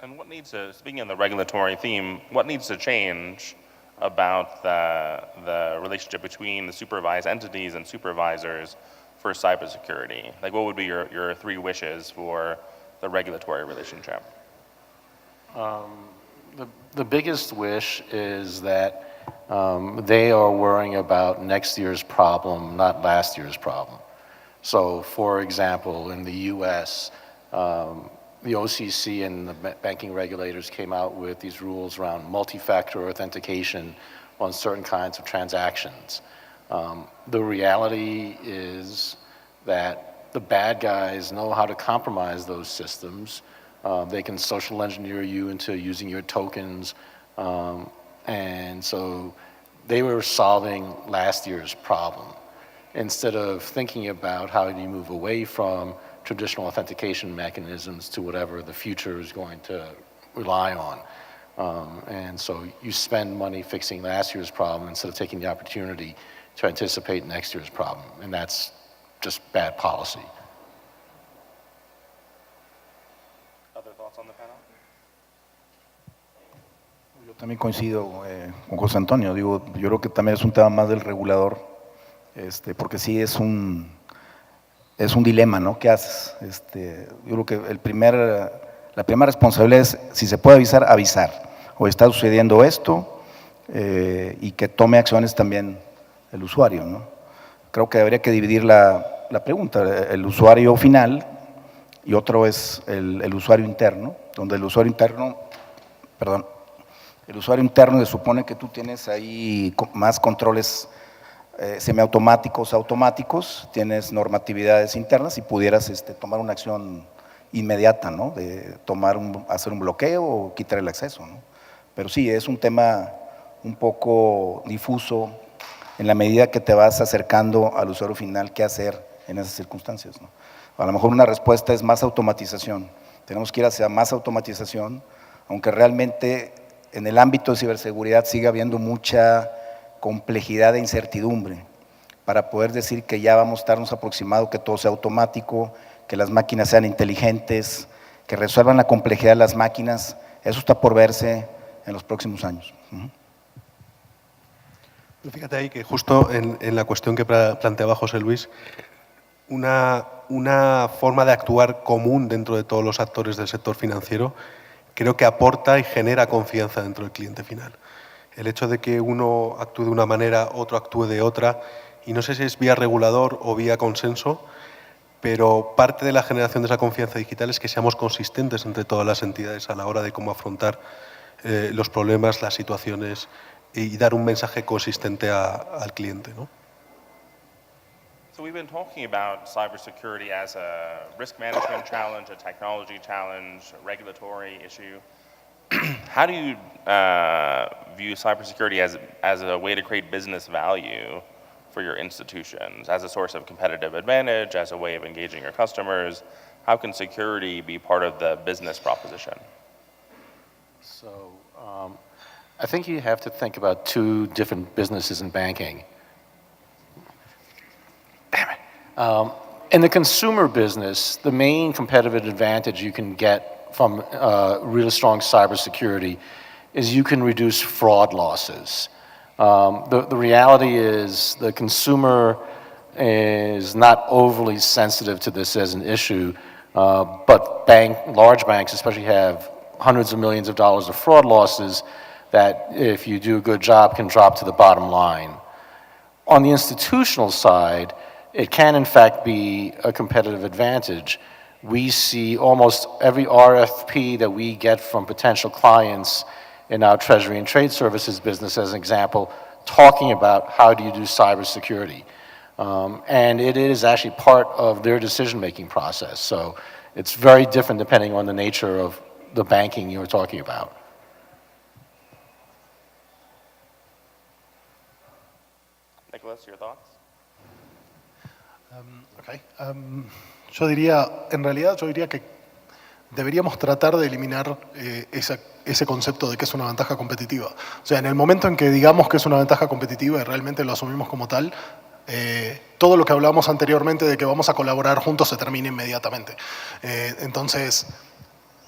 And what needs to, speaking on the regulatory theme, what needs to change about the relationship between the supervised entities and supervisors for cybersecurity? Like, what would be your three wishes for the regulatory relationship? The biggest wish is that they are worrying about next year's problem, not last year's problem. So, for example, in the US, the OCC and the banking regulators came out with these rules around multi-factor authentication on certain kinds of transactions. The reality is that the bad guys know how to compromise those systems. They can social engineer you into using your tokens. And so they were solving last year's problem instead of thinking about how do you move away from traditional authentication mechanisms to whatever the future is going to rely on. And so you spend money fixing last year's problem instead of taking the opportunity to anticipate next year's problem. And that's just bad policy. Other thoughts on the panel? Yo también coincido con José Antonio. Digo, yo creo que también es un tema más del regulador, porque sí es un dilema, ¿no? ¿Qué haces? Yo creo que la primera responsabilidad es, si se puede avisar, avisar. O está sucediendo esto y que tome acciones también el usuario, ¿no? Creo que habría que dividir la pregunta, el usuario final y otro es el usuario interno, donde el usuario interno se supone que tú tienes ahí más controles semiautomáticos, automáticos, tienes normatividades internas y pudieras tomar una acción inmediata, ¿no? De hacer un bloqueo o quitar el acceso, ¿no? Pero sí, es un tema un poco difuso en la medida que te vas acercando al usuario final, qué hacer en esas circunstancias, ¿no? A lo mejor una respuesta es más automatización. Tenemos que ir hacia más automatización, aunque realmente en el ámbito de ciberseguridad sigue habiendo mucha complejidad e incertidumbre para poder decir que ya vamos a estarnos aproximado, que todo sea automático, que las máquinas sean inteligentes, que resuelvan la complejidad de las máquinas. Eso está por verse en los próximos años. Fíjate ahí que justo en la cuestión que planteaba José Luis, una forma de actuar común dentro de todos los actores del sector financiero creo que aporta y genera confianza dentro del cliente final. El hecho de que uno actúe de una manera, otro actúe de otra, y no sé si es vía regulador o vía consenso, pero parte de la generación de esa confianza digital es que seamos consistentes entre todas las entidades a la hora de cómo afrontar los problemas, las situaciones y dar un mensaje consistente al cliente, ¿no? So we've been talking about cybersecurity as a risk management challenge, a technology challenge, a regulatory issue. How do you view cybersecurity as a way to create business value for your institutions, as a source of competitive advantage, as a way of engaging your customers? How can security be part of the business proposition? So I think you have to think about two different businesses in banking. Damn it. In the consumer business, the main competitive advantage you can get from really strong cybersecurity is you can reduce fraud losses. The reality is the consumer is not overly sensitive to this as an issue, but large banks especially have hundreds of millions of dollars of fraud losses that, if you do a good job, can drop to the bottom line. On the institutional side, it can in fact be a competitive advantage. We see almost every RFP that we get from potential clients in our Treasury and Trade Services business, as an example, talking about how do you do cybersecurity. And it is actually part of their decision-making process. So it's very different depending on the nature of the banking you're talking about. Nicholas, your thoughts? Ok. En realidad yo diría que deberíamos tratar de eliminar ese concepto de que es una ventaja competitiva. O sea, en el momento en que digamos que es una ventaja competitiva y realmente lo asumimos como tal, todo lo que hablábamos anteriormente de que vamos a colaborar juntos se termina inmediatamente. Entonces,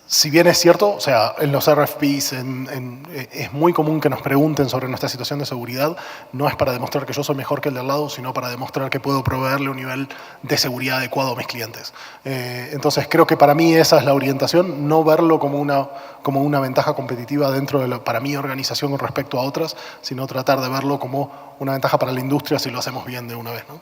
si bien es cierto, o sea, en los RFPs es muy común que nos pregunten sobre nuestra situación de seguridad, no es para demostrar que yo soy mejor que el de al lado, sino para demostrar que puedo proveerle un nivel de seguridad adecuado a mis clientes. Entonces creo que para mí esa es la orientación, no verlo como una ventaja competitiva dentro de para mi organización con respecto a otras, sino tratar de verlo como una ventaja para la industria si lo hacemos bien de una vez, ¿no?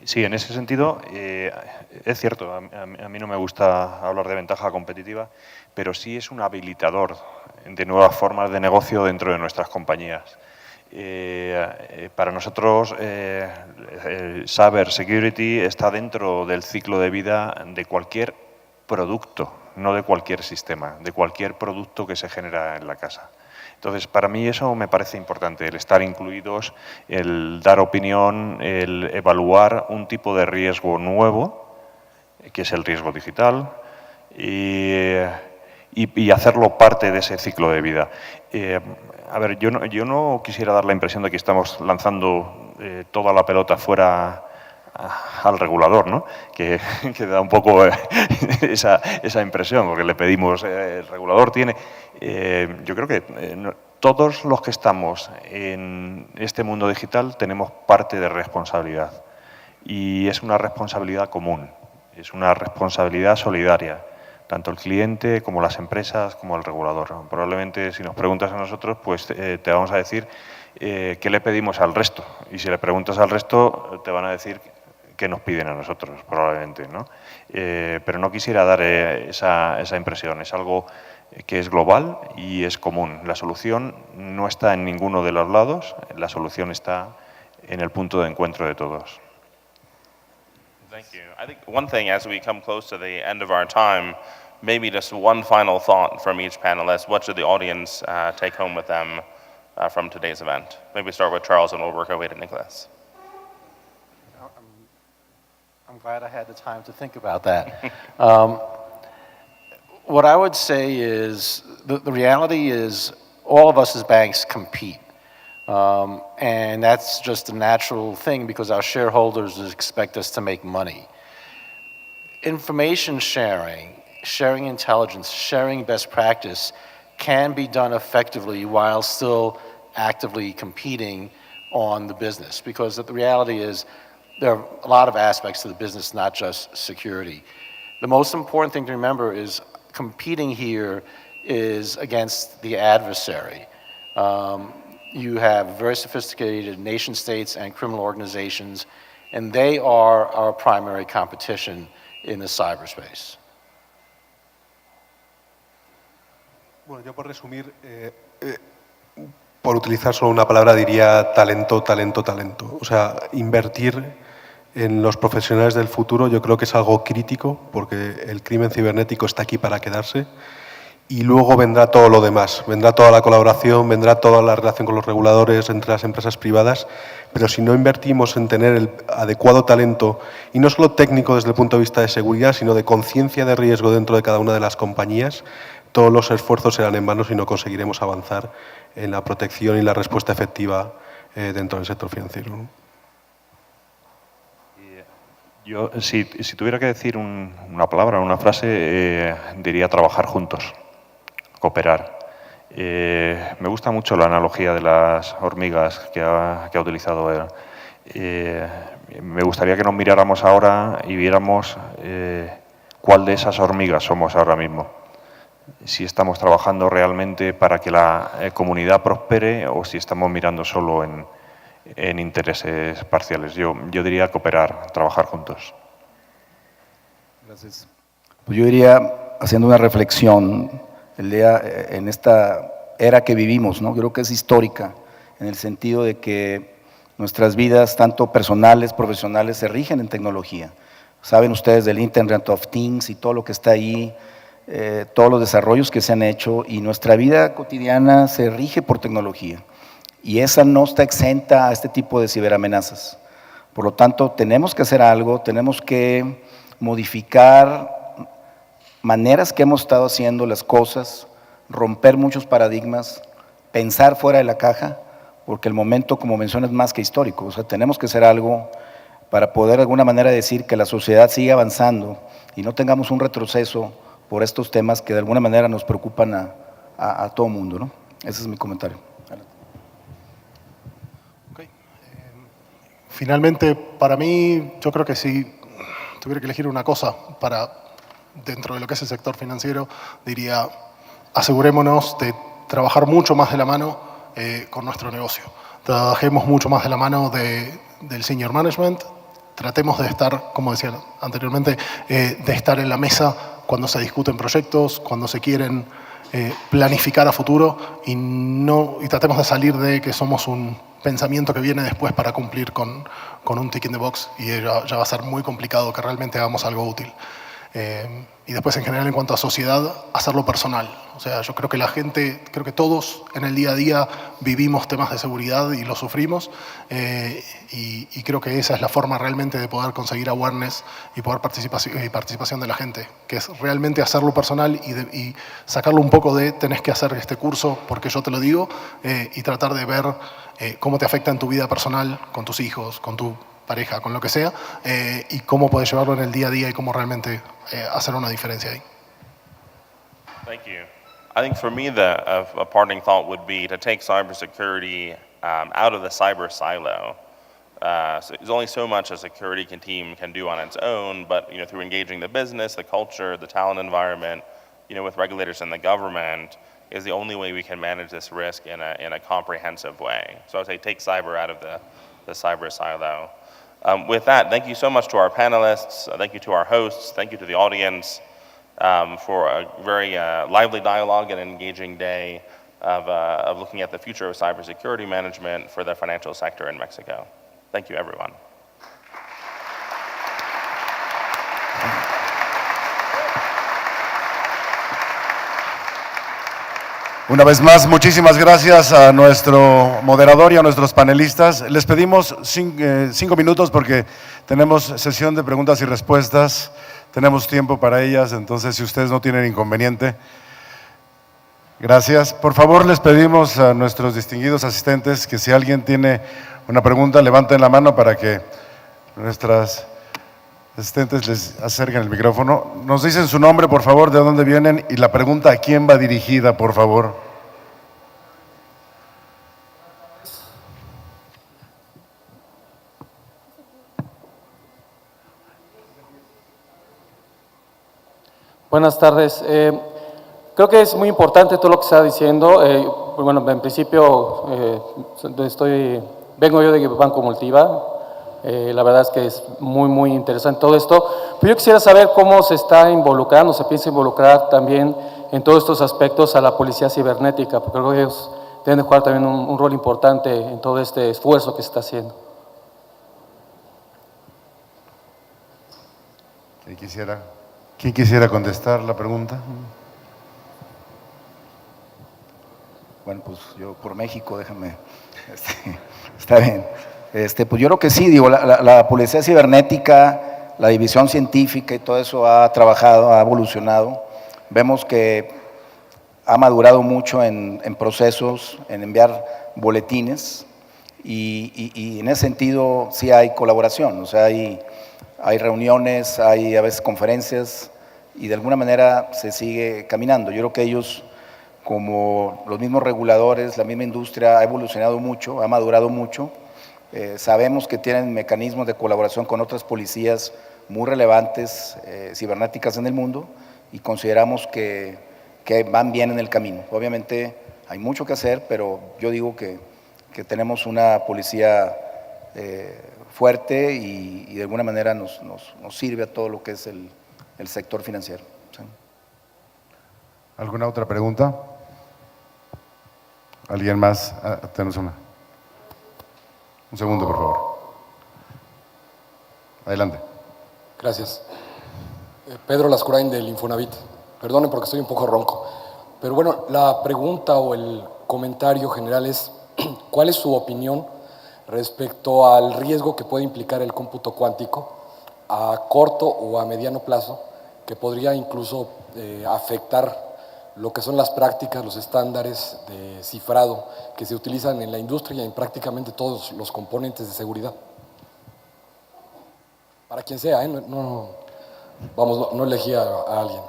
Sí, en ese sentido es cierto, a mí no me gusta hablar de ventaja competitiva, pero sí es un habilitador de nuevas formas de negocio dentro de nuestras compañías. Para nosotros, Cyber Security está dentro del ciclo de vida de cualquier producto, no de cualquier sistema, de cualquier producto que se genera en la casa. Entonces, para mí eso me parece importante, el estar incluidos, el dar opinión, el evaluar un tipo de riesgo nuevo, que es el riesgo digital, y hacerlo parte de ese ciclo de vida. A ver, yo no quisiera dar la impresión de que estamos lanzando toda la pelota fuera al regulador, ¿no? Que da un poco esa impresión, porque le pedimos, el regulador tiene... yo creo que todos los que estamos en este mundo digital tenemos parte de responsabilidad, y es una responsabilidad común, es una responsabilidad solidaria, tanto el cliente como las empresas como el regulador. Probablemente si nos preguntas a nosotros, pues te vamos a decir qué le pedimos al resto, y si le preguntas al resto te van a decir que nos piden a nosotros, probablemente, ¿no? Pero no quisiera dar esa impresión. Es algo que es global y es común. La solución no está en ninguno de los lados, la solución está en el punto de encuentro de todos. Thank you. I think one thing, as we come close to the end of our time, maybe just one final thought from each panelist. What should the audience take home with them from today's event? Maybe start with Charles and we'll work our way to Nicholas. I'm glad I had the time to think about that. What I would say is the reality is all of us as banks compete. And that's just a natural thing because our shareholders expect us to make money. Information sharing, sharing intelligence, sharing best practice can be done effectively while still actively competing on the business, because the reality is there are a lot of aspects to the business, not just security. The most important thing to remember is competing here is against the adversary. you have very sophisticated nation states and criminal organizations, and they are our primary competition in the cyberspace. Bueno, yo por resumir, por utilizar solo una palabra, diría talento, talento, talento. O sea, invertir en los profesionales del futuro yo creo que es algo crítico porque el crimen cibernético está aquí para quedarse y luego vendrá todo lo demás. Vendrá toda la colaboración, vendrá toda la relación con los reguladores entre las empresas privadas, pero si no invertimos en tener el adecuado talento, y no solo técnico desde el punto de vista de seguridad, sino de conciencia de riesgo dentro de cada una de las compañías, todos los esfuerzos serán en vano si no conseguiremos avanzar en la protección y la respuesta efectiva dentro del sector financiero, ¿no? Yo, si tuviera que decir una palabra, una frase, diría trabajar juntos, cooperar. Me gusta mucho la analogía de las hormigas que ha utilizado él. Me gustaría que nos miráramos ahora y viéramos cuál de esas hormigas somos ahora mismo. Si estamos trabajando realmente para que la comunidad prospere o si estamos mirando solo en intereses parciales. Yo diría cooperar, trabajar juntos. Gracias. Pues yo diría, haciendo una reflexión, en esta era que vivimos, ¿no? Yo creo que es histórica, en el sentido de que nuestras vidas, tanto personales, profesionales, se rigen en tecnología. Saben ustedes del Internet of Things y todo lo que está ahí, todos los desarrollos que se han hecho, y nuestra vida cotidiana se rige por tecnología. Y esa no está exenta a este tipo de ciberamenazas. Por lo tanto, tenemos que hacer algo, tenemos que modificar maneras que hemos estado haciendo las cosas, romper muchos paradigmas, pensar fuera de la caja, porque el momento, como mencionas, es más que histórico. O sea, tenemos que hacer algo para poder de alguna manera decir que la sociedad siga avanzando y no tengamos un retroceso por estos temas que de alguna manera nos preocupan a todo mundo, ¿no? Ese es mi comentario. Okay. Finalmente, para mí, yo creo que si tuviera que elegir una cosa dentro de lo que es el sector financiero, diría, asegurémonos de trabajar mucho más de la mano con nuestro negocio. Trabajemos mucho más de la mano del senior management, tratemos de estar, como decía anteriormente, de estar en la mesa cuando se discuten proyectos, cuando se quieren planificar a futuro y tratemos de salir de que somos un pensamiento que viene después para cumplir con un tick in the box y ya va a ser muy complicado que realmente hagamos algo útil. Y después, en general, en cuanto a sociedad, hacerlo personal. O sea, yo creo que la gente, creo que todos en el día a día vivimos temas de seguridad y lo sufrimos. Y creo que esa es la forma realmente de poder conseguir awareness y poder participación de la gente, que es realmente hacerlo personal y sacarlo un poco de tenés que hacer este curso porque yo te lo digo y tratar de ver cómo te afecta en tu vida personal, con tus hijos, con tu pareja, con lo que sea, y cómo puedes llevarlo en el día a día y cómo realmente hacer una diferencia ahí. Thank you. I think for me, a parting thought would be to take cybersecurity out of the cyber silo. So there's only so much a security team can do on its own, but through engaging the business, the culture, the talent environment, with regulators and the government, is the only way we can manage this risk in a comprehensive way. So I would say take cyber out of the cyber silo. With that, thank you so much to our panelists, thank you to our hosts, thank you to the audience for a very lively dialogue and engaging day of looking at the future of cybersecurity management for the financial sector in Mexico. Thank you, everyone. Una vez más, muchísimas gracias a nuestro moderador y a nuestros panelistas. Les pedimos 5 minutos porque tenemos sesión de preguntas y respuestas. Tenemos tiempo para ellas, entonces si ustedes no tienen inconveniente. Gracias. Por favor, les pedimos a nuestros distinguidos asistentes que si alguien tiene una pregunta, levanten la mano para que nuestras asistentes les acerquen el micrófono. Nos dicen su nombre, por favor, de dónde vienen y la pregunta a quién va dirigida, por favor. Buenas tardes. Creo que es muy importante todo lo que está diciendo. Bueno, en principio vengo yo de Banco Multiva. La verdad es que es muy interesante todo esto. Pero yo quisiera saber cómo se está involucrando, se piensa involucrar también en todos estos aspectos a la policía cibernética, porque creo que ellos deben de jugar también un rol importante en todo este esfuerzo que se está haciendo. ¿Quién quisiera contestar la pregunta? Bueno, pues yo por México, déjame. Está bien. Pues yo creo que sí, digo, la policía cibernética, la división científica y todo eso ha trabajado, ha evolucionado. Vemos que ha madurado mucho en procesos, en enviar boletines y en ese sentido sí hay colaboración, o sea, hay reuniones, hay a veces conferencias y de alguna manera se sigue caminando. Yo creo que ellos, como los mismos reguladores, la misma industria ha evolucionado mucho, ha madurado mucho. Sabemos que tienen mecanismos de colaboración con otras policías muy relevantes cibernéticas en el mundo y consideramos que van bien en el camino. Obviamente hay mucho que hacer, pero yo digo que tenemos una policía fuerte y de alguna manera nos sirve a todo lo que es el sector financiero. ¿Sí? ¿Alguna otra pregunta? ¿Alguien más? Tenemos una. Un segundo, por favor. Adelante. Gracias. Pedro Lascurain del Infonavit. Perdonen porque estoy un poco ronco. Pero bueno, la pregunta o el comentario general es, ¿cuál es su opinión respecto al riesgo que puede implicar el cómputo cuántico a corto o a mediano plazo, que podría incluso afectar lo que son las prácticas, los estándares de cifrado que se utilizan en la industria y en prácticamente todos los componentes de seguridad? Para quien sea, no elegí a alguien.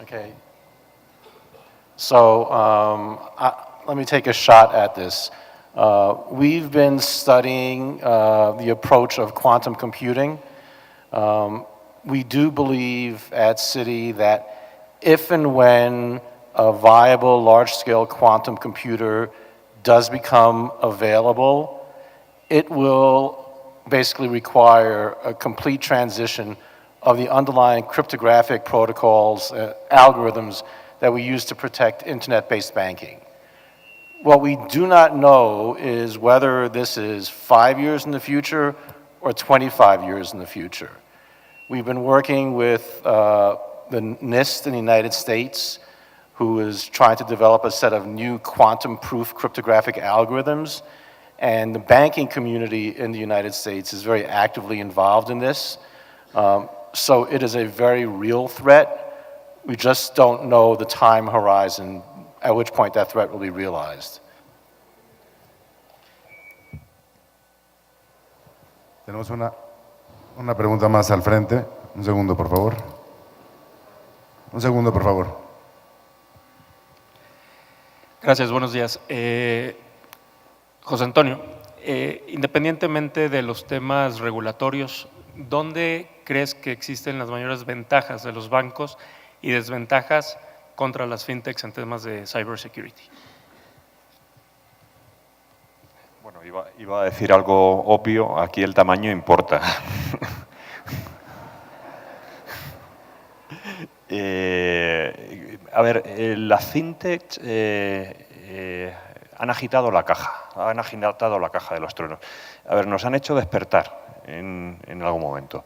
Okay. So let me take a shot at this. We've been studying the approach of quantum computing. We do believe at Citi that if and when a viable large-scale quantum computer does become available, it will basically require a complete transition of the underlying cryptographic protocols, algorithms that we use to protect internet-based banking. What we do not know is whether this is 5 years in the future or 25 years in the future. We've been working with the NIST in the United States, who is trying to develop a set of new quantum-proof cryptographic algorithms, and the banking community in the United States is very actively involved in this. So it is a very real threat. We just don't know the time horizon at which point that threat will be realized. Tenemos una pregunta más al frente. Un segundo, por favor. Un segundo, por favor. Gracias, buenos días. José Antonio, independientemente de los temas regulatorios, ¿dónde crees que existen las mayores ventajas de los bancos y desventajas contra las fintechs en temas de cybersecurity? Bueno, iba a decir algo obvio, aquí el tamaño importa. A ver, las fintechs han agitado la caja de los truenos. A ver, nos han hecho despertar en algún momento.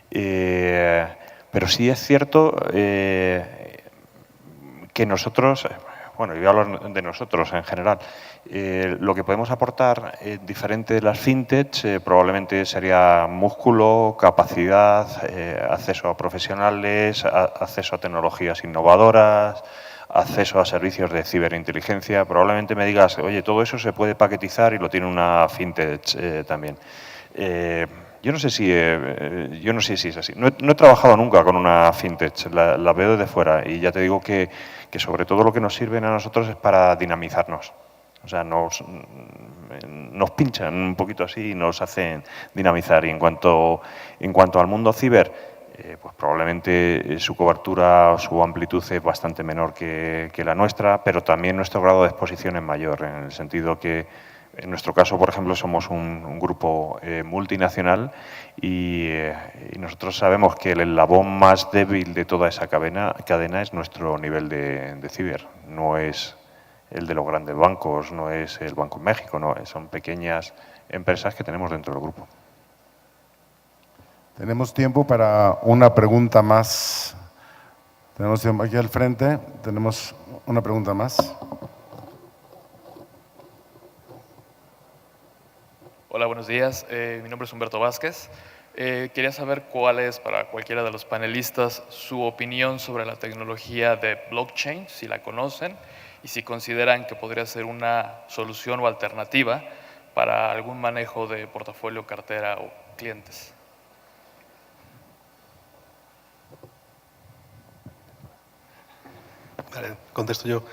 Pero sí es cierto que nosotros, bueno, yo hablo de nosotros en general, lo que podemos aportar diferente de las fintechs probablemente sería músculo, capacidad, acceso a profesionales, acceso a tecnologías innovadoras, acceso a servicios de ciberinteligencia. Probablemente me digas, oye, todo eso se puede paquetizar y lo tiene una fintech también. Yo no sé si es así. No he trabajado nunca con una fintech, la veo desde fuera y ya te digo que sobre todo lo que nos sirven a nosotros es para dinamizarnos. O sea, nos pinchan un poquito así y nos hacen dinamizar. Y en cuanto al mundo ciber, pues probablemente su cobertura o su amplitud es bastante menor que la nuestra, pero también nuestro grado de exposición es mayor, en el sentido que en nuestro caso, por ejemplo, somos un grupo multinacional y nosotros sabemos que el eslabón más débil de toda esa cadena es nuestro nivel de ciber. No es el de los grandes bancos, no es el Banco de México, no, son pequeñas empresas que tenemos dentro del grupo. Tenemos tiempo para una pregunta más. Tenemos tiempo aquí al frente. Tenemos una pregunta más. Hola, buenos días. Mi nombre es Humberto Vázquez. Quería saber cuál es, para cualquiera de los panelistas, su opinión sobre la tecnología de blockchain, si la conocen, y si consideran que podría ser una solución o alternativa para algún manejo de portafolio, cartera o clientes. Vale, contesto yo.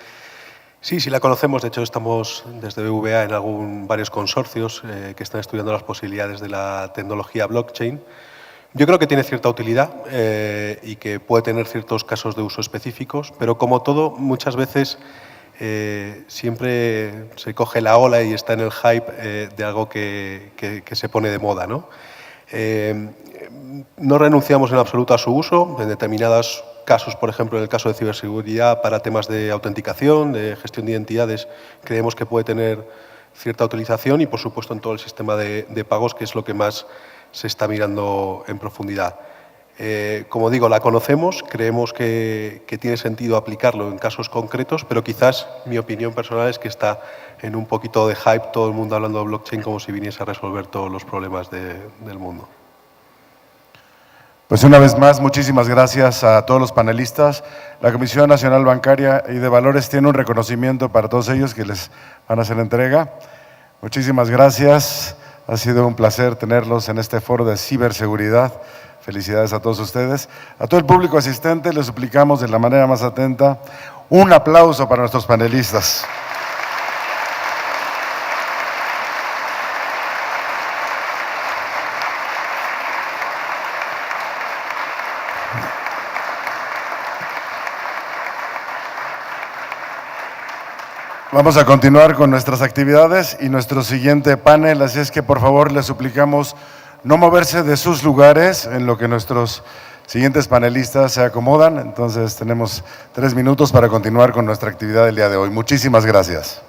Sí, sí la conocemos. De hecho, estamos desde BBVA en varios consorcios que están estudiando las posibilidades de la tecnología blockchain. Yo creo que tiene cierta utilidad y que puede tener ciertos casos de uso específicos, pero como todo, muchas veces siempre se coge la ola y está en el hype de algo que se pone de moda, ¿no? No renunciamos en absoluto a su uso. En determinados casos, por ejemplo, en el caso de ciberseguridad, para temas de autenticación, de gestión de identidades, creemos que puede tener cierta utilización y, por supuesto, en todo el sistema de pagos, que es lo que más se está mirando en profundidad. Como digo, la conocemos, creemos que tiene sentido aplicarlo en casos concretos, pero quizás mi opinión personal es que está en un poquito de hype, todo el mundo hablando de blockchain como si viniese a resolver todos los problemas del mundo. Pues una vez más, muchísimas gracias a todos los panelistas. La Comisión Nacional Bancaria y de Valores tiene un reconocimiento para todos ellos que les van a hacer entrega. Muchísimas gracias. Ha sido un placer tenerlos en este foro de ciberseguridad. Felicidades a todos ustedes. A todo el público asistente les suplicamos de la manera más atenta un aplauso para nuestros panelistas. Vamos a continuar con nuestras actividades y nuestro siguiente panel, así es que por favor les suplicamos no moverse de sus lugares en lo que nuestros siguientes panelistas se acomodan. Entonces tenemos 3 minutos para continuar con nuestra actividad del día de hoy. Muchísimas gracias.